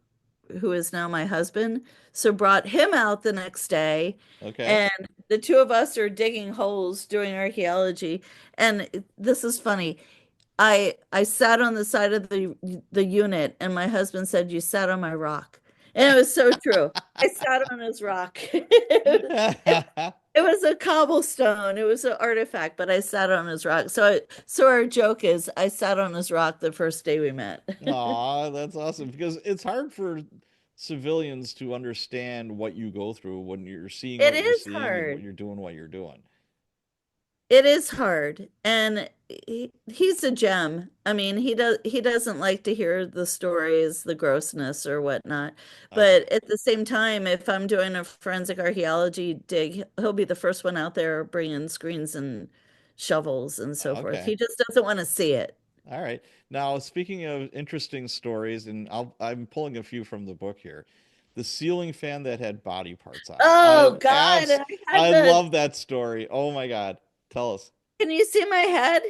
Speaker 2: who is now my husband. So brought him out the next day,
Speaker 1: Okay.
Speaker 2: and the two of us are digging holes doing archaeology. And this is funny. I sat on the side of the unit, and my husband said, "You sat on my rock." And it was so true. I sat on his rock. It was a cobblestone. It was an artifact, but I sat on his rock. So our joke is I sat on his rock the first day we met.
Speaker 1: Aw, that's awesome because it's hard for civilians to understand what you go through when you're seeing
Speaker 2: It
Speaker 1: what you're
Speaker 2: is
Speaker 1: seeing and
Speaker 2: hard.
Speaker 1: what you're doing.
Speaker 2: It is hard. And he's a gem. I mean, he doesn't like to hear the stories, the grossness or whatnot.
Speaker 1: Okay.
Speaker 2: But at the same time, if I'm doing a forensic archaeology dig, he'll be the first one out there bringing screens and shovels and so forth.
Speaker 1: Okay.
Speaker 2: He just doesn't want to see it.
Speaker 1: All right. Now, speaking of interesting stories, and I'm pulling a few from the book here. The ceiling fan that had body parts on it.
Speaker 2: Oh God, and I had
Speaker 1: I
Speaker 2: the
Speaker 1: love that story. Oh my God. Tell us.
Speaker 2: can you see my head?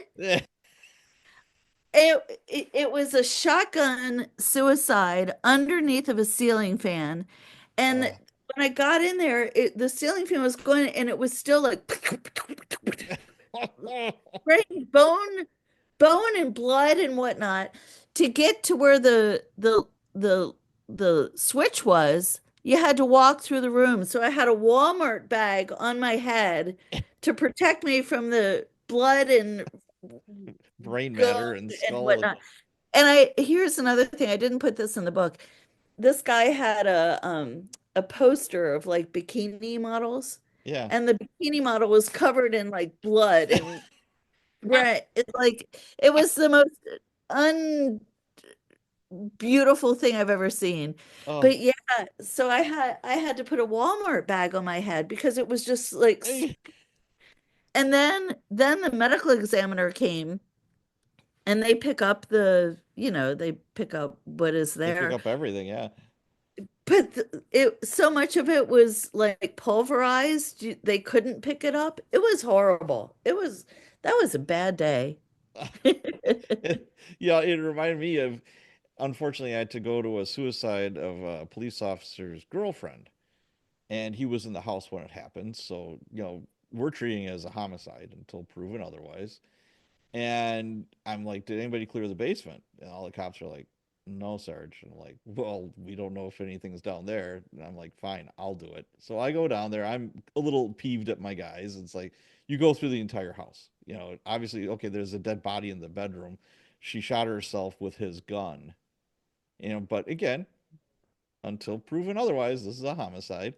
Speaker 1: Eh,
Speaker 2: It was a shotgun suicide underneath of a ceiling fan. And
Speaker 1: uh,
Speaker 2: when I got in there, the ceiling fan was going and it was still like right, bone and blood and whatnot. To get to where the switch was, you had to walk through the room. So I had a Walmart bag on my head to protect me from the blood and
Speaker 1: brain
Speaker 2: gunk
Speaker 1: matter and
Speaker 2: and
Speaker 1: skull and
Speaker 2: whatnot. And I here's another thing. I didn't put this in the book. This guy had a poster of like bikini models,
Speaker 1: yeah.
Speaker 2: and the bikini model was covered in like blood and right. It's like it was the most unbeautiful thing I've ever seen.
Speaker 1: Oh.
Speaker 2: But yeah, so I had to put a Walmart bag on my head because it was just like and then the medical examiner came and they pick up they pick up what is
Speaker 1: They pick
Speaker 2: there.
Speaker 1: up everything, yeah.
Speaker 2: But it so much of it was like pulverized. They couldn't pick it up. It was horrible. That was a bad day.
Speaker 1: Yeah, it reminded me of, unfortunately, I had to go to a suicide of a police officer's girlfriend, and he was in the house when it happened. So, we're treating it as a homicide until proven otherwise. And I'm like, did anybody clear the basement? And all the cops are like, no, Sarge. And I'm like, well, we don't know if anything's down there. And I'm like, fine, I'll do it. So I go down there. I'm a little peeved at my guys. It's like, you go through the entire house. Obviously, okay, there's a dead body in the bedroom. She shot herself with his gun. But again, until proven otherwise, this is a homicide.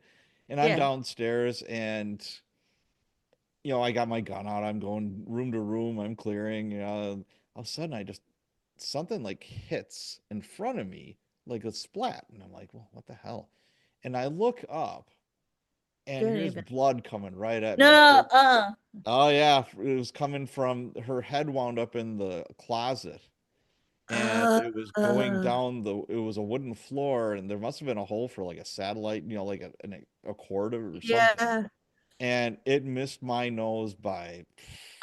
Speaker 1: And I'm
Speaker 2: Yeah,
Speaker 1: downstairs and, I got my gun out. I'm going room to room. I'm clearing. All of a sudden, something like hits in front of me, like a splat. And I'm like, well, what the hell? And I look up and
Speaker 2: good
Speaker 1: here's
Speaker 2: even.
Speaker 1: blood coming right at me.
Speaker 2: No,
Speaker 1: So, oh, yeah, it was coming from her head wound up in the closet. And
Speaker 2: uh,
Speaker 1: it was going
Speaker 2: uh,
Speaker 1: down it was a wooden floor, and there must have been a hole for like a satellite, like a cord or something.
Speaker 2: yeah.
Speaker 1: And it missed my nose by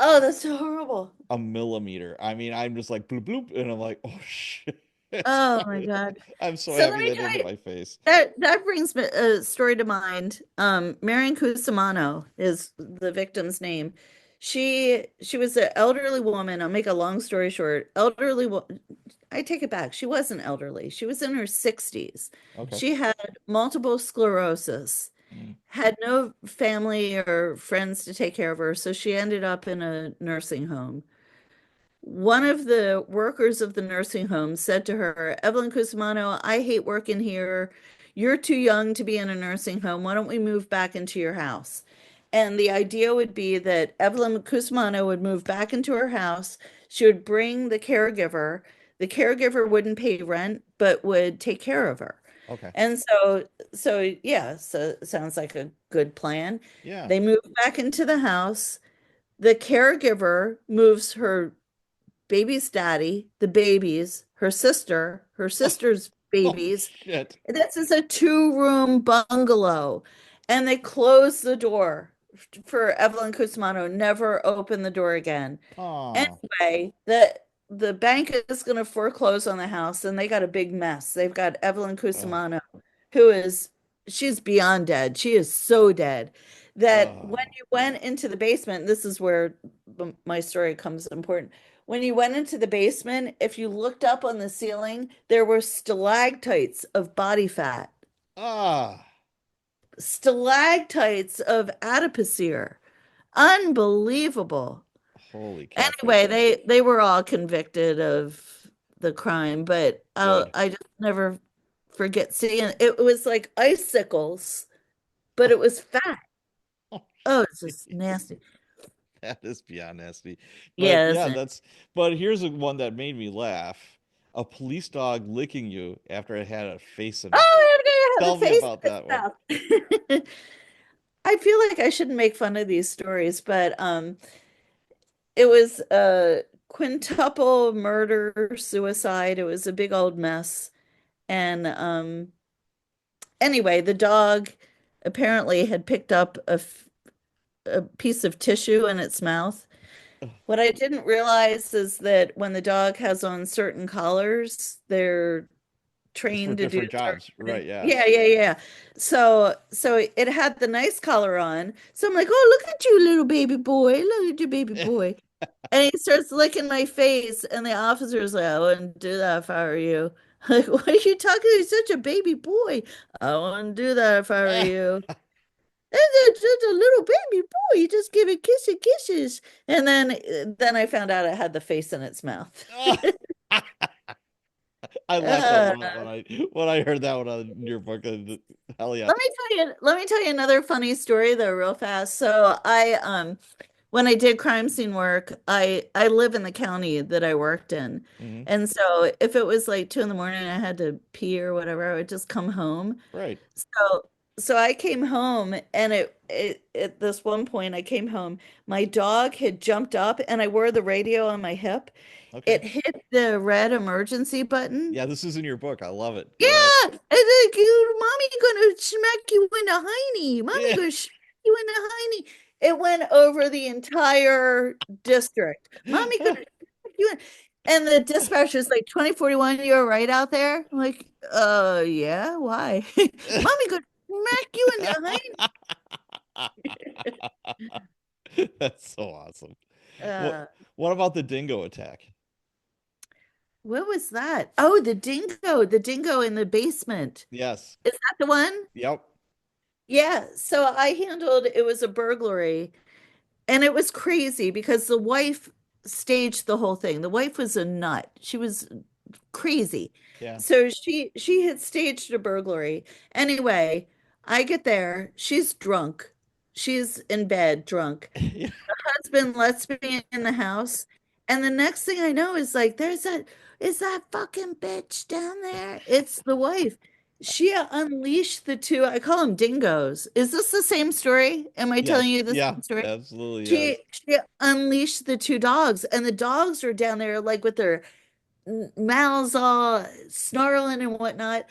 Speaker 2: Oh, that's so horrible.
Speaker 1: a millimeter. I mean, I'm just like bloop bloop, and I'm like, oh shit.
Speaker 2: Oh my God.
Speaker 1: I'm so
Speaker 2: So let
Speaker 1: happy
Speaker 2: me
Speaker 1: that
Speaker 2: tell
Speaker 1: didn't hit
Speaker 2: you,
Speaker 1: my face.
Speaker 2: that brings me a story to mind. Marion Cusimano is the victim's name. She was an elderly woman. I'll make a long story short. I take it back. She wasn't elderly. She was in her 60s.
Speaker 1: Okay.
Speaker 2: She had multiple sclerosis,
Speaker 1: Mm.
Speaker 2: had no family or friends to take care of her, so she ended up in a nursing home. One of the workers of the nursing home said to her, Evelyn Cusimano, I hate working here. You're too young to be in a nursing home. Why don't we move back into your house? And the idea would be that Evelyn Cusimano would move back into her house. She would bring the caregiver. The caregiver wouldn't pay rent, but would take care of her.
Speaker 1: Okay.
Speaker 2: And so yeah, so it sounds like a good plan.
Speaker 1: Yeah.
Speaker 2: They move back into the house. The caregiver moves her baby's daddy, the babies, her sister, her
Speaker 1: Oh,
Speaker 2: sister's
Speaker 1: oh
Speaker 2: babies.
Speaker 1: shit.
Speaker 2: This is a two-room bungalow. And they closed the door for Evelyn Cusmano, never opened the door again.
Speaker 1: Oh.
Speaker 2: Anyway, the bank is going to foreclose on the house and they got a big mess. They've got Evelyn
Speaker 1: Oh.
Speaker 2: Cusimano, who is she's beyond dead. She is so dead that when
Speaker 1: Oh.
Speaker 2: you went into the basement, this is where my story comes important. When you went into the basement, if you looked up on the ceiling, there were stalactites of body fat,
Speaker 1: Ah.
Speaker 2: stalactites of adipocere. Unbelievable.
Speaker 1: Holy
Speaker 2: Anyway,
Speaker 1: catfish.
Speaker 2: they were all convicted of the crime, but
Speaker 1: Good.
Speaker 2: I just never forget seeing it. It was like icicles, but
Speaker 1: Oh,
Speaker 2: it was fat.
Speaker 1: oh,
Speaker 2: Oh, it's just
Speaker 1: jeez.
Speaker 2: nasty.
Speaker 1: That is beyond nasty. But
Speaker 2: Yeah,
Speaker 1: yeah,
Speaker 2: isn't it?
Speaker 1: but here's one that made me laugh. A police dog licking you after it had a face in it.
Speaker 2: Oh, I'm gonna
Speaker 1: Tell
Speaker 2: have a
Speaker 1: me
Speaker 2: face
Speaker 1: about
Speaker 2: in
Speaker 1: that one.
Speaker 2: its mouth. I feel like I shouldn't make fun of these stories, but it was a quintuple murder suicide. It was a big old mess. And anyway, the dog apparently had picked up a piece of tissue in its mouth. What I didn't realize is that when the dog has on certain collars, they're
Speaker 1: It's for
Speaker 2: trained to do
Speaker 1: different
Speaker 2: certain
Speaker 1: jobs.
Speaker 2: things.
Speaker 1: Right, yeah.
Speaker 2: Yeah, yeah, yeah. So it had the nice collar on. So I'm like, "Oh, look at you, little baby boy. Look at your baby boy." And he starts licking my face, and the officer's like, "I wouldn't do that if I were you." Like, what are you talking? He's such a baby boy. I wouldn't do that if I were you. It's just a little baby boy. You just give it kisses. And then I found out it had the face in its mouth.
Speaker 1: I laughed out
Speaker 2: Uh,
Speaker 1: loud when I heard that one on your book. Hell yeah.
Speaker 2: let me tell you another funny story though, real fast. So I when I did crime scene work, I live in the county that I worked in.
Speaker 1: Hmm.
Speaker 2: And so if it was like 2 in the morning and I had to pee or whatever, I would just come home.
Speaker 1: Right.
Speaker 2: So so I came home and it at this one point I came home, my dog had jumped up and I wore the radio on my hip.
Speaker 1: Okay.
Speaker 2: It hit the red emergency button.
Speaker 1: Yeah, this is in your book. I love it. Go ahead.
Speaker 2: Yeah, and like you, mommy gonna smack you in the hiney. Mommy
Speaker 1: Yeah.
Speaker 2: gonna smack you in the hiney. It went over the entire district. Mommy gonna smack you in. And the dispatcher's like 2041, you're right out there. I'm like, yeah, why? Mommy gonna smack you in the
Speaker 1: That's so awesome.
Speaker 2: hiney.
Speaker 1: What what about the dingo attack?
Speaker 2: What was that? Oh, the dingo in the basement.
Speaker 1: Yes.
Speaker 2: Is that the one?
Speaker 1: Yep.
Speaker 2: Yeah. So I handled it was a burglary, and it was crazy because the wife staged the whole thing. The wife was a nut. She was crazy.
Speaker 1: Yeah.
Speaker 2: So she had staged a burglary. Anyway, I get there. She's drunk. She's in bed, drunk.
Speaker 1: Yeah.
Speaker 2: Husband lets me in the house, and the next thing I know is like, is that fucking bitch down there? It's the wife. She unleashed the two, I call them dingoes. Is this the same story? Am I telling
Speaker 1: Yes.
Speaker 2: you the
Speaker 1: Yeah.
Speaker 2: same story?
Speaker 1: Absolutely. Yes.
Speaker 2: She unleashed the two dogs, and the dogs are down there like with their mouths all snarling and whatnot.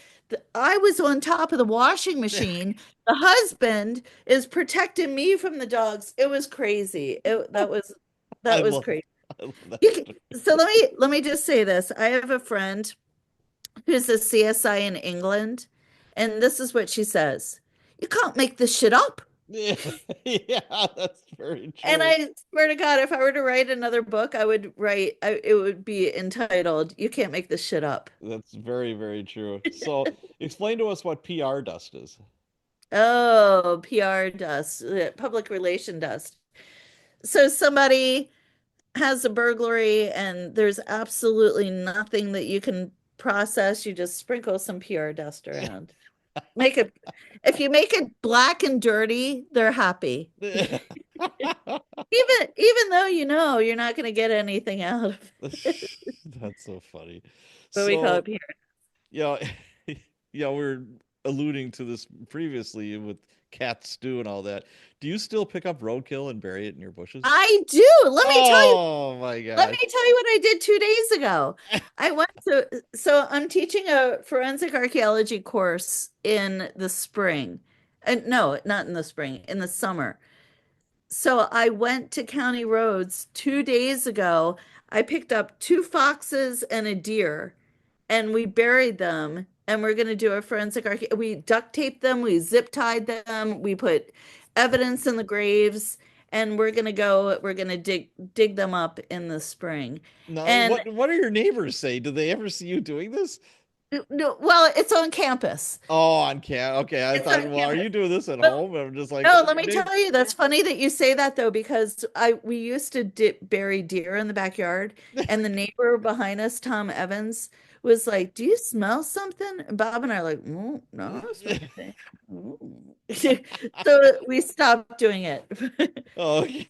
Speaker 2: I was on top of the washing machine. The husband is protecting me from the dogs. It was crazy.
Speaker 1: I
Speaker 2: That was
Speaker 1: love
Speaker 2: crazy.
Speaker 1: I love that
Speaker 2: You
Speaker 1: story.
Speaker 2: so let me just say this. I have a friend who's a CSI in England, and this is what she says. You can't make this shit up.
Speaker 1: Yeah. Yeah, that's very
Speaker 2: And
Speaker 1: true.
Speaker 2: I swear to God, if I were to write another book, it would be entitled, You Can't Make This Shit Up.
Speaker 1: That's very, very true. So explain to us what PR dust is.
Speaker 2: Oh, PR dust, public relation dust. So somebody has a burglary and there's absolutely nothing that you can process. You just sprinkle some PR dust around. Make it, if you make it black and dirty, they're happy. Even though you know you're not going to get anything out of it.
Speaker 1: That's so funny.
Speaker 2: But we call
Speaker 1: So,
Speaker 2: it PR.
Speaker 1: yeah, yeah, we are alluding to this previously with cat stew and all that. Do you still pick up roadkill and bury it in your bushes?
Speaker 2: I do.
Speaker 1: Oh my
Speaker 2: Let
Speaker 1: gosh.
Speaker 2: me tell you what I did 2 days ago. So I'm teaching a forensic archaeology course in the spring. And no, not in the spring, in the summer. So I went to County Roads 2 days ago. I picked up two foxes and a deer, and we buried them. And we're going to do a forensic archae. We duct taped them, we zip tied them, we put evidence in the graves, and we're going to dig them up in the spring.
Speaker 1: Now,
Speaker 2: And
Speaker 1: what do your neighbors say? Do they ever see you doing this?
Speaker 2: no, well, it's on campus.
Speaker 1: Oh, on cat. Okay, I
Speaker 2: It's on
Speaker 1: thought, well, are
Speaker 2: campus.
Speaker 1: you doing this at
Speaker 2: But
Speaker 1: home? I'm just like,
Speaker 2: no, let me
Speaker 1: neighbor.
Speaker 2: tell you, that's funny that you say that though, because I we used to bury deer in the backyard, and the neighbor behind us, Tom Evans, was like, "Do you smell something?" And Bob and I are like, "Mm, no, I don't smell anything." Mm. So we stopped doing it.
Speaker 1: Oh, okay.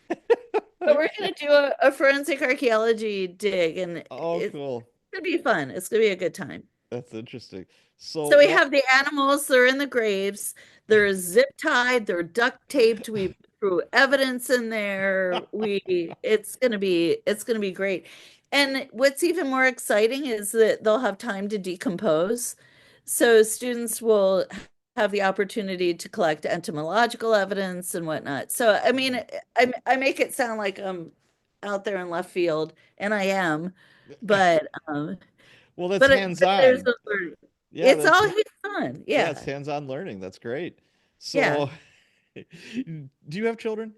Speaker 2: But we're
Speaker 1: Okay.
Speaker 2: gonna do a forensic archaeology dig, and
Speaker 1: Oh,
Speaker 2: it's
Speaker 1: cool.
Speaker 2: gonna be fun. It's gonna be a good time.
Speaker 1: That's interesting. So
Speaker 2: So we
Speaker 1: what?
Speaker 2: have the animals, they're in the graves, they're zip tied, they're duct taped, we threw evidence in there. It's gonna be great. And what's even more exciting is that they'll have time to decompose. So students will have the opportunity to collect entomological evidence and whatnot. So I mean, I make it sound like I'm out there in left field, and I am, but
Speaker 1: Well, that's
Speaker 2: but there's
Speaker 1: hands-on.
Speaker 2: a learning.
Speaker 1: Yeah,
Speaker 2: It's
Speaker 1: that's
Speaker 2: all hands on.
Speaker 1: yeah, it's
Speaker 2: Yeah.
Speaker 1: hands-on learning. That's great.
Speaker 2: Yeah.
Speaker 1: So, do you have children?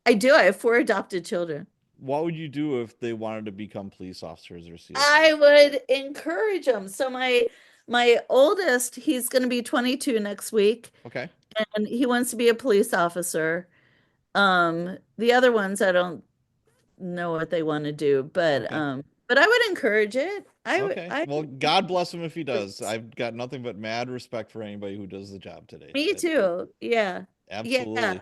Speaker 2: I do. I have four adopted children.
Speaker 1: What would you do if they wanted to become police officers or
Speaker 2: I
Speaker 1: CSIs?
Speaker 2: would encourage them. So my oldest, he's going to be 22 next week,
Speaker 1: Okay.
Speaker 2: and he wants to be a police officer. The other ones I don't know what they want to do,
Speaker 1: Okay.
Speaker 2: but I would encourage it.
Speaker 1: Okay. Well, God bless him if he does. I've got nothing but mad respect for anybody who does the job today.
Speaker 2: Me too. Yeah. Yeah,
Speaker 1: Absolutely.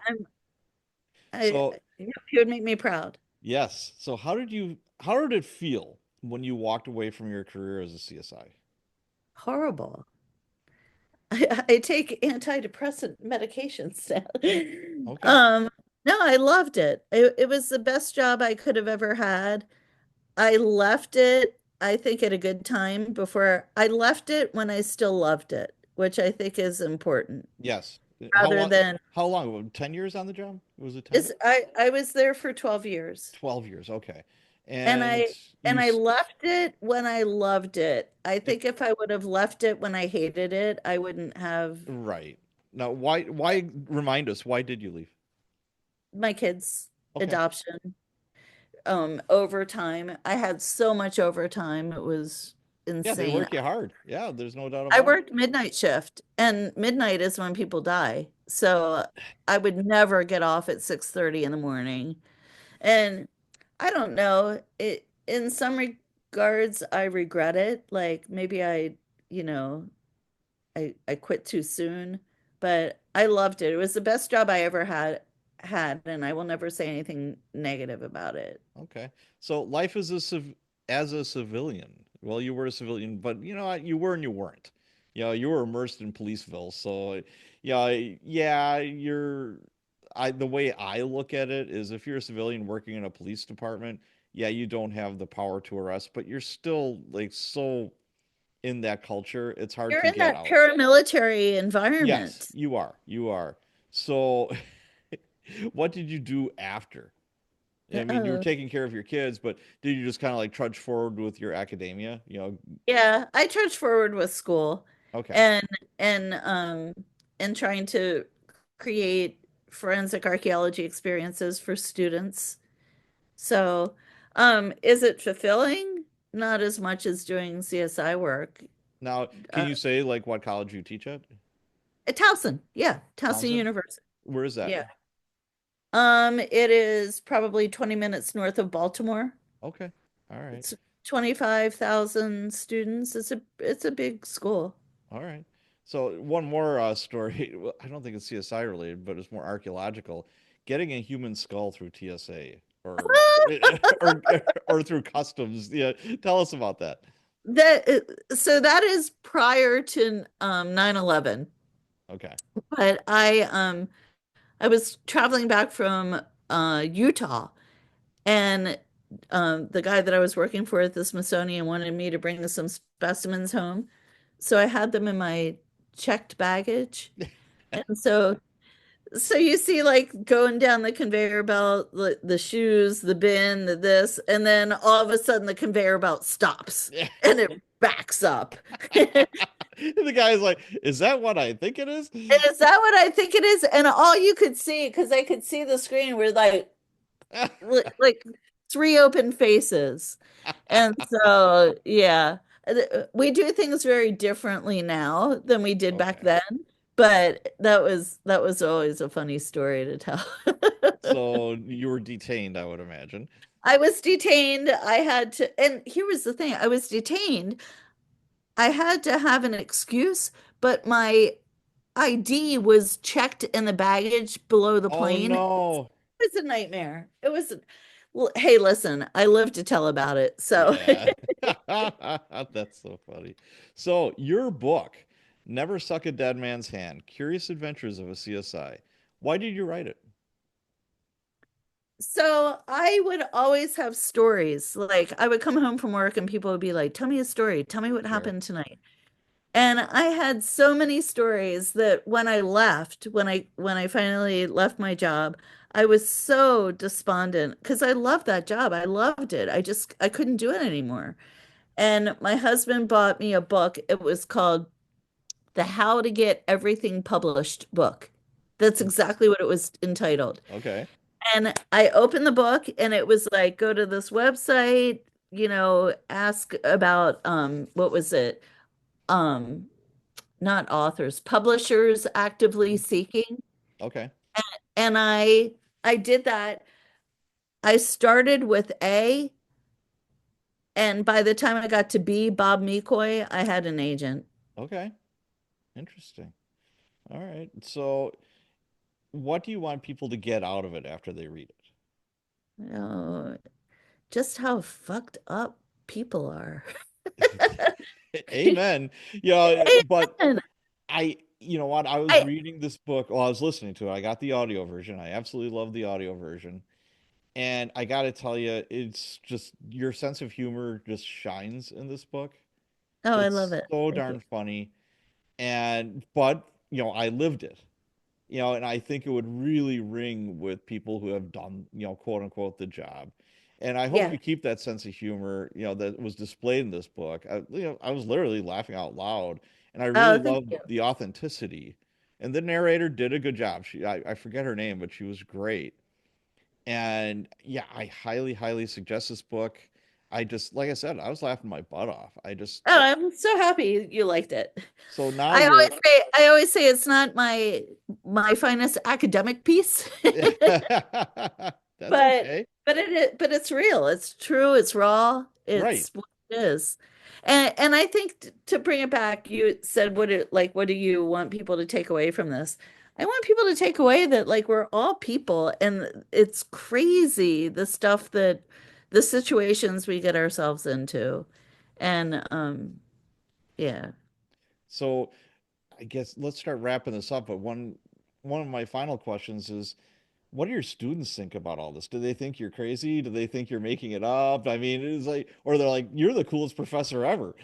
Speaker 2: I
Speaker 1: So,
Speaker 2: he would make me proud.
Speaker 1: yes. So, how did it feel when you walked away from your career as a CSI?
Speaker 2: Horrible. I take antidepressant medications now.
Speaker 1: Okay.
Speaker 2: No, I loved it. It was the best job I could have ever had. I left it, I think, at a good time before I left it when I still loved it, which I think is important.
Speaker 1: Yes.
Speaker 2: Rather than
Speaker 1: How long? 10 years on the job? Was it 10?
Speaker 2: is I was there for 12 years.
Speaker 1: 12 years. Okay.
Speaker 2: And
Speaker 1: And
Speaker 2: I
Speaker 1: you
Speaker 2: left it when I loved it. I think if I would have left it when I hated it, I wouldn't have
Speaker 1: right. Now, remind us, why did you leave?
Speaker 2: my kids'
Speaker 1: Okay.
Speaker 2: adoption. overtime. I had so much overtime. It was
Speaker 1: Yeah, they
Speaker 2: insane.
Speaker 1: work you hard. Yeah, there's no doubt
Speaker 2: I
Speaker 1: about it.
Speaker 2: worked midnight shift, and midnight is when people die. So I would never get off at 6:30 in the morning. And I don't know, it in some regards I regret it. Like maybe you know, I quit too soon, but I loved it. It was the best job I ever had, and I will never say anything negative about it.
Speaker 1: Okay. So life as a civilian. Well, you were a civilian, but you were and you weren't. You were immersed in Policeville. So, yeah, the way I look at it is if you're a civilian working in a police department, yeah, you don't have the power to arrest, but you're still like so in that culture, it's hard
Speaker 2: You're
Speaker 1: to
Speaker 2: in
Speaker 1: get
Speaker 2: that
Speaker 1: out.
Speaker 2: paramilitary
Speaker 1: Yes,
Speaker 2: environment.
Speaker 1: you are. You are. So, what did you do after? I mean, you were
Speaker 2: Uh,
Speaker 1: taking care of your kids, but did you just kind of like trudge forward with your academia?
Speaker 2: yeah, I trudged forward with school
Speaker 1: Okay.
Speaker 2: and and um and trying to create forensic archaeology experiences for students. So, is it fulfilling? Not as much as doing CSI work.
Speaker 1: Now, can
Speaker 2: Uh,
Speaker 1: you say like what college you teach at?
Speaker 2: at Towson, yeah, Towson
Speaker 1: Townsend?
Speaker 2: University.
Speaker 1: Where is that?
Speaker 2: Yeah. It is probably 20 minutes north of Baltimore.
Speaker 1: Okay. All right.
Speaker 2: It's 25,000 students. It's a big school.
Speaker 1: All right. So one more story. Well, I don't think it's CSI related, but it's more archaeological. Getting a human skull through TSA or or or through customs. Yeah. Tell us about that.
Speaker 2: So that is prior to 9/11.
Speaker 1: Okay.
Speaker 2: But I was traveling back from Utah, and the guy that I was working for at the Smithsonian wanted me to bring some specimens home. So I had them in my checked baggage. And so you see like going down the conveyor belt, the shoes, the bin, the this, and then all of a sudden the conveyor belt stops
Speaker 1: Yeah.
Speaker 2: and it backs up.
Speaker 1: The guy's like, "Is that what I think it is?"
Speaker 2: Is that what I think it is? And all you could see, because I could see the screen, were like three open faces. And so, yeah, we do things very differently now than we did back
Speaker 1: Okay.
Speaker 2: then. But that was always a funny story to tell.
Speaker 1: So you were detained, I would imagine.
Speaker 2: I was detained. I had to, and here was the thing, I was detained. I had to have an excuse, but my ID was checked in the baggage below the
Speaker 1: Oh
Speaker 2: plane. It
Speaker 1: no.
Speaker 2: was a nightmare. It was, well, hey, listen, I live to tell about it. So,
Speaker 1: Yeah. That's so funny. So, your book, Never Suck a Dead Man's Hand, Curious Adventures of a CSI. Why did you write it?
Speaker 2: so I would always have stories. Like I would come home from work and people would be like, "Tell me a story. Tell me what
Speaker 1: Sure.
Speaker 2: happened tonight." And I had so many stories that when I left, when I finally left my job, I was so despondent because I loved that job. I loved it. I couldn't do it anymore. And my husband bought me a book. It was called The How to Get Everything Published book. That's exactly what it was entitled.
Speaker 1: Okay.
Speaker 2: And I opened the book and it was like, go to this website, ask about what was it? Um, Not authors, publishers actively
Speaker 1: Mhm.
Speaker 2: seeking.
Speaker 1: Okay.
Speaker 2: And I did that. I started with A, and by the time I got to B, Bob Mikoy, I had an agent.
Speaker 1: Okay. Interesting. All right. So, what do you want people to get out of it after they read
Speaker 2: Oh, just how fucked up people are.
Speaker 1: it? Amen. Yeah, but
Speaker 2: Amen.
Speaker 1: you know what? I was
Speaker 2: I
Speaker 1: reading this book, well, I was listening to it. I got the audio version. I absolutely love the audio version. And I got to tell you, it's just your sense of humor just shines in this book.
Speaker 2: oh, I love
Speaker 1: It's
Speaker 2: it.
Speaker 1: so
Speaker 2: Thank you.
Speaker 1: darn funny. But, I lived it. And I think it would really ring with people who have done, quote unquote, the job. And I hope
Speaker 2: Yeah.
Speaker 1: you keep that sense of humor, that was displayed in this book. I was literally laughing out loud, and I really
Speaker 2: Oh, thank
Speaker 1: loved
Speaker 2: you.
Speaker 1: the authenticity. And the narrator did a good job. I forget her name, but she was great. And yeah, I highly, highly suggest this book. I just, like I said, I was laughing my butt off. I just,
Speaker 2: Oh, I'm so happy you liked it.
Speaker 1: so now you're,
Speaker 2: I always say it's not my finest academic piece,
Speaker 1: that's okay.
Speaker 2: but it's real. It's true. It's raw.
Speaker 1: Right.
Speaker 2: It's what it is. And I think to bring it back, you said what do you want people to take away from this? I want people to take away that like we're all people and it's crazy the situations we get ourselves into. And yeah.
Speaker 1: So I guess let's start wrapping this up. But one of my final questions is, what do your students think about all this? Do they think you're crazy? Do they think you're making it up? I mean, it's like, or they're like, you're the coolest professor ever.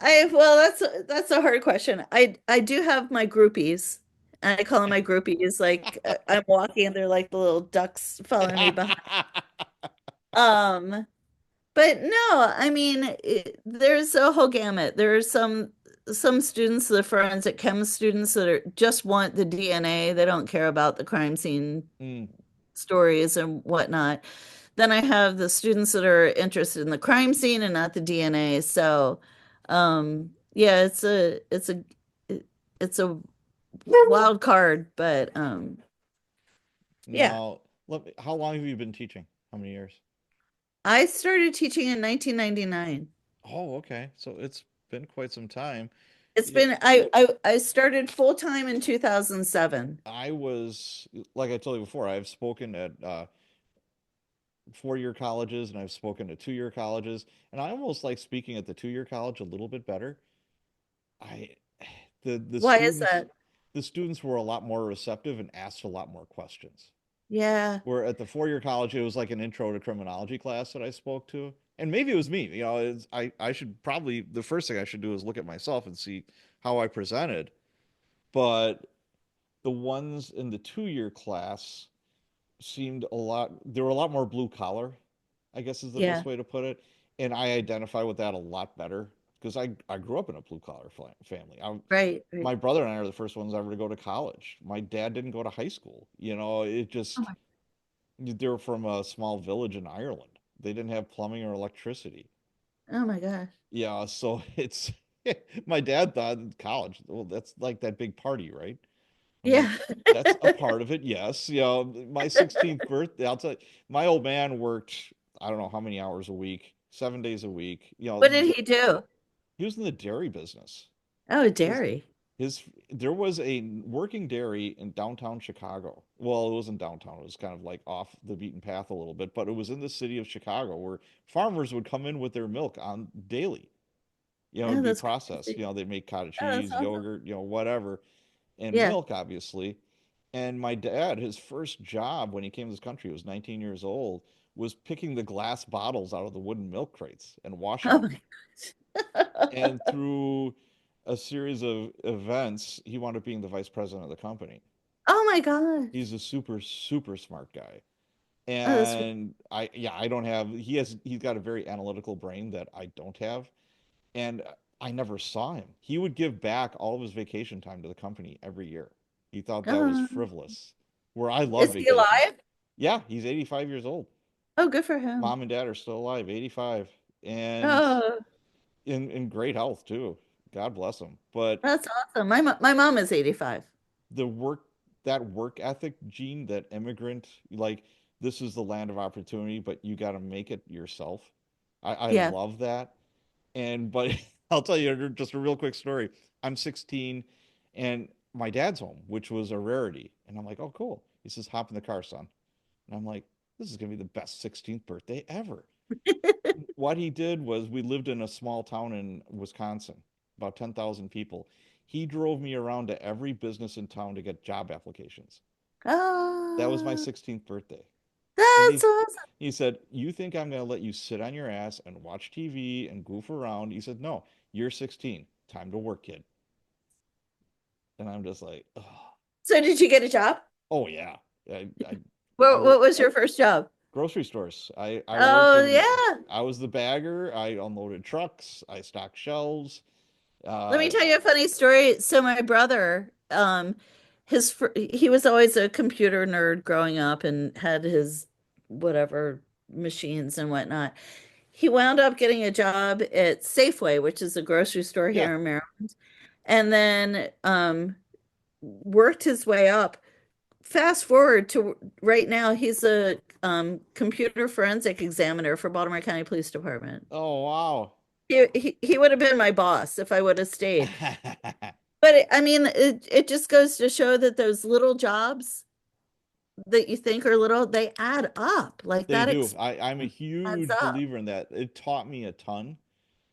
Speaker 2: I well, that's a hard question. I do have my groupies. I call them my groupies. Like I'm walking and they're like the little ducks following me behind. Um, but no, I mean, there's a whole gamut. There are some students, the forensic chem students that just want the DNA. They don't care about the crime scene
Speaker 1: Mm.
Speaker 2: stories and whatnot. Then I have the students that are interested in the crime scene and not the DNA. So, yeah, it's a wild card, but yeah.
Speaker 1: Now, how long have you been teaching? How many years?
Speaker 2: I started teaching in 1999.
Speaker 1: Oh, okay. So it's been quite some time.
Speaker 2: It's
Speaker 1: Yeah,
Speaker 2: been I started full time in 2007.
Speaker 1: I was, like I told you before, I've spoken at 4-year colleges and I've spoken at 2-year colleges, and I almost like speaking at the 2-year college a little bit better. I the
Speaker 2: Why is
Speaker 1: students
Speaker 2: that?
Speaker 1: the students were a lot more receptive and asked a lot more questions.
Speaker 2: Yeah,
Speaker 1: Where at the 4-year college, it was like an intro to criminology class that I spoke to. And maybe it was me. I should probably, the first thing I should do is look at myself and see how I presented. But the ones in the 2-year class seemed they were a lot more blue collar, I guess is the best
Speaker 2: yeah,
Speaker 1: way to put it. And I identify with that a lot better because I grew up in a blue collar family.
Speaker 2: right, right.
Speaker 1: My brother and I are the first ones ever to go to college. My dad didn't go to high school. It
Speaker 2: Oh
Speaker 1: just,
Speaker 2: my,
Speaker 1: they're from a small village in Ireland. They didn't have plumbing or electricity.
Speaker 2: oh my gosh.
Speaker 1: Yeah, so it's my dad thought college, well, that's like that big party, right? I'm like,
Speaker 2: Yeah.
Speaker 1: that's a part of it, yes. My 16th birthday, I'll tell you, my old man worked, I don't know how many hours a week, 7 days a week.
Speaker 2: What did he do?
Speaker 1: He was in the dairy business.
Speaker 2: Oh,
Speaker 1: His
Speaker 2: dairy.
Speaker 1: his there was a working dairy in downtown Chicago. Well, it wasn't downtown. It was kind of like off the beaten path a little bit, but it was in the city of Chicago where farmers would come in with their milk on daily.
Speaker 2: Oh,
Speaker 1: It'd be
Speaker 2: that's
Speaker 1: processed.
Speaker 2: crazy.
Speaker 1: They'd make cottage
Speaker 2: Oh, that's
Speaker 1: cheese,
Speaker 2: awesome.
Speaker 1: yogurt, whatever, and
Speaker 2: Yeah.
Speaker 1: milk, obviously. And my dad, his first job when he came to this country, he was 19 years old, was picking the glass bottles out of the wooden milk crates and washing
Speaker 2: Oh
Speaker 1: them.
Speaker 2: my.
Speaker 1: And through a series of events, he wound up being the vice president of the company.
Speaker 2: Oh my gosh.
Speaker 1: He's a super, super smart guy.
Speaker 2: Oh, that's
Speaker 1: And I don't have, he's got a very analytical brain that I don't have. And I never saw him. He would give back all of his vacation time to the company every year. He thought that was
Speaker 2: uh,
Speaker 1: frivolous. Where I love
Speaker 2: is he
Speaker 1: vacation.
Speaker 2: alive?
Speaker 1: Yeah, he's 85 years old.
Speaker 2: Oh, good for him.
Speaker 1: Mom and dad are still alive, 85. And
Speaker 2: Oh,
Speaker 1: in great health too. God bless them. But
Speaker 2: that's awesome. My mom is 85.
Speaker 1: the work that work ethic gene, that immigrant, like, this is the land of opportunity, but you got to make it yourself. I
Speaker 2: Yeah.
Speaker 1: love that. And but I'll tell you just a real quick story. I'm 16 and my dad's home, which was a rarity. And I'm like, oh, cool. He says, hop in the car, son. And I'm like, this is gonna be the best 16th birthday ever. What he did was, we lived in a small town in Wisconsin, about 10,000 people. He drove me around to every business in town to get job applications. That was my
Speaker 2: Oh,
Speaker 1: 16th birthday. And
Speaker 2: that's awesome.
Speaker 1: he said, "You think I'm going to let you sit on your ass and watch TV and goof around?" He said, "No, you're 16. Time to work, kid." And I'm just like, oh,
Speaker 2: So did you get a job?
Speaker 1: oh yeah. I
Speaker 2: What
Speaker 1: work
Speaker 2: was your first job?
Speaker 1: grocery stores. I worked
Speaker 2: Oh
Speaker 1: in,
Speaker 2: yeah.
Speaker 1: I was the bagger. I unloaded trucks. I stocked shelves.
Speaker 2: Let me
Speaker 1: Uh,
Speaker 2: tell you a funny story. So my brother, he was always a computer nerd growing up and had his whatever machines and whatnot. He wound up getting a job at Safeway, which is a grocery store
Speaker 1: Yeah.
Speaker 2: here in Maryland, and then worked his way up. Fast forward to right now, he's a computer forensic examiner for Baltimore County Police Department.
Speaker 1: Oh, wow.
Speaker 2: He would have been my boss if I would have stayed. But I mean, it just goes to show that those little jobs that you think are little, they add up. Like
Speaker 1: They
Speaker 2: that
Speaker 1: do.
Speaker 2: experience
Speaker 1: I'm a
Speaker 2: adds
Speaker 1: huge
Speaker 2: up.
Speaker 1: believer in that. It taught me a ton.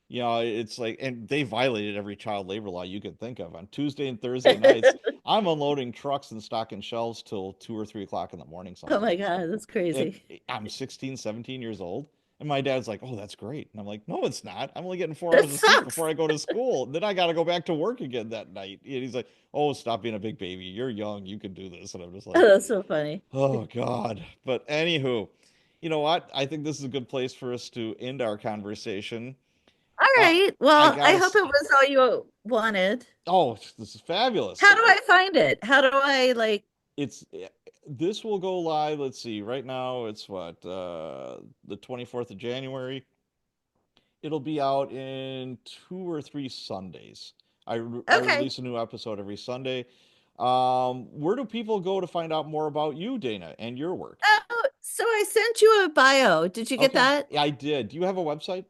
Speaker 1: You know, it's like, and they violated every child labor law you could think of. On Tuesday and Thursday nights, I'm unloading trucks and stocking shelves till 2 or 3 o'clock in the morning
Speaker 2: Oh my
Speaker 1: sometimes.
Speaker 2: God, that's
Speaker 1: And
Speaker 2: crazy.
Speaker 1: I'm 16, 17 years old. And my dad's like, oh, that's great. And I'm like, no, it's not. I'm only getting four
Speaker 2: That
Speaker 1: hours of sleep before
Speaker 2: sucks.
Speaker 1: I go to school. Then I got to go back to work again that night. And he's like, oh, stop being a big baby. You're young. You can do this. And I'm just
Speaker 2: Oh,
Speaker 1: like,
Speaker 2: that's so funny.
Speaker 1: oh, God. But anywho, you know what? I think this is a good place for us to end our conversation.
Speaker 2: All
Speaker 1: Uh,
Speaker 2: right.
Speaker 1: I
Speaker 2: Well, I
Speaker 1: gotta.
Speaker 2: hope it was all you wanted.
Speaker 1: Oh, this is fabulous.
Speaker 2: How do I find it? How do I like,
Speaker 1: It's this will go live. Let's see. Right now, it's what the 24th of January. It'll be out in 2 or 3 Sundays. I
Speaker 2: okay.
Speaker 1: release a new episode every Sunday. Where do people go to find out more about you, Dana, and your work?
Speaker 2: Oh, so I sent you a bio. Did you get
Speaker 1: Okay,
Speaker 2: that?
Speaker 1: yeah, I did. Do you have a website?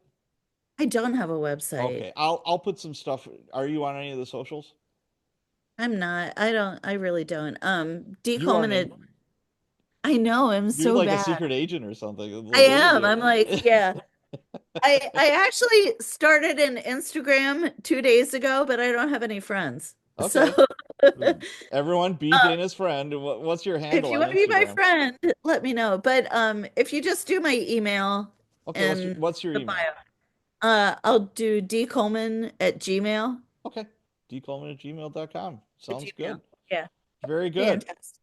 Speaker 2: I don't have a website.
Speaker 1: Okay, I'll put some stuff. Are you on any of the socials?
Speaker 2: I'm not. I really don't. D
Speaker 1: You
Speaker 2: Coleman,
Speaker 1: aren't in.
Speaker 2: I know, I'm
Speaker 1: You're
Speaker 2: so
Speaker 1: like a
Speaker 2: bad.
Speaker 1: secret agent or something.
Speaker 2: I
Speaker 1: Look at
Speaker 2: am.
Speaker 1: you.
Speaker 2: I'm like, yeah. I actually started an Instagram 2 days ago, but I don't have any friends. So
Speaker 1: Okay. Everyone, be
Speaker 2: um,
Speaker 1: Dana's friend. What's your
Speaker 2: if
Speaker 1: handle
Speaker 2: you
Speaker 1: on
Speaker 2: want to be my
Speaker 1: Instagram?
Speaker 2: friend, let me know. But if you just do my email
Speaker 1: Okay,
Speaker 2: and
Speaker 1: what's your
Speaker 2: the bio,
Speaker 1: email?
Speaker 2: I'll do dcoleman at gmail
Speaker 1: Okay, dcoleman@gmail.com.
Speaker 2: at
Speaker 1: Sounds
Speaker 2: Gmail.
Speaker 1: good.
Speaker 2: Yeah,
Speaker 1: Very good.
Speaker 2: fantastic.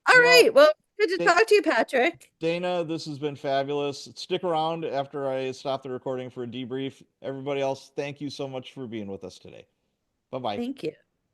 Speaker 2: All right.
Speaker 1: Well,
Speaker 2: Well, good to
Speaker 1: Da-
Speaker 2: talk to you, Patrick.
Speaker 1: Dana, this has been fabulous. Stick around after I stop the recording for a debrief. Everybody else, thank you so much for being with us today. Bye bye.
Speaker 2: Thank you.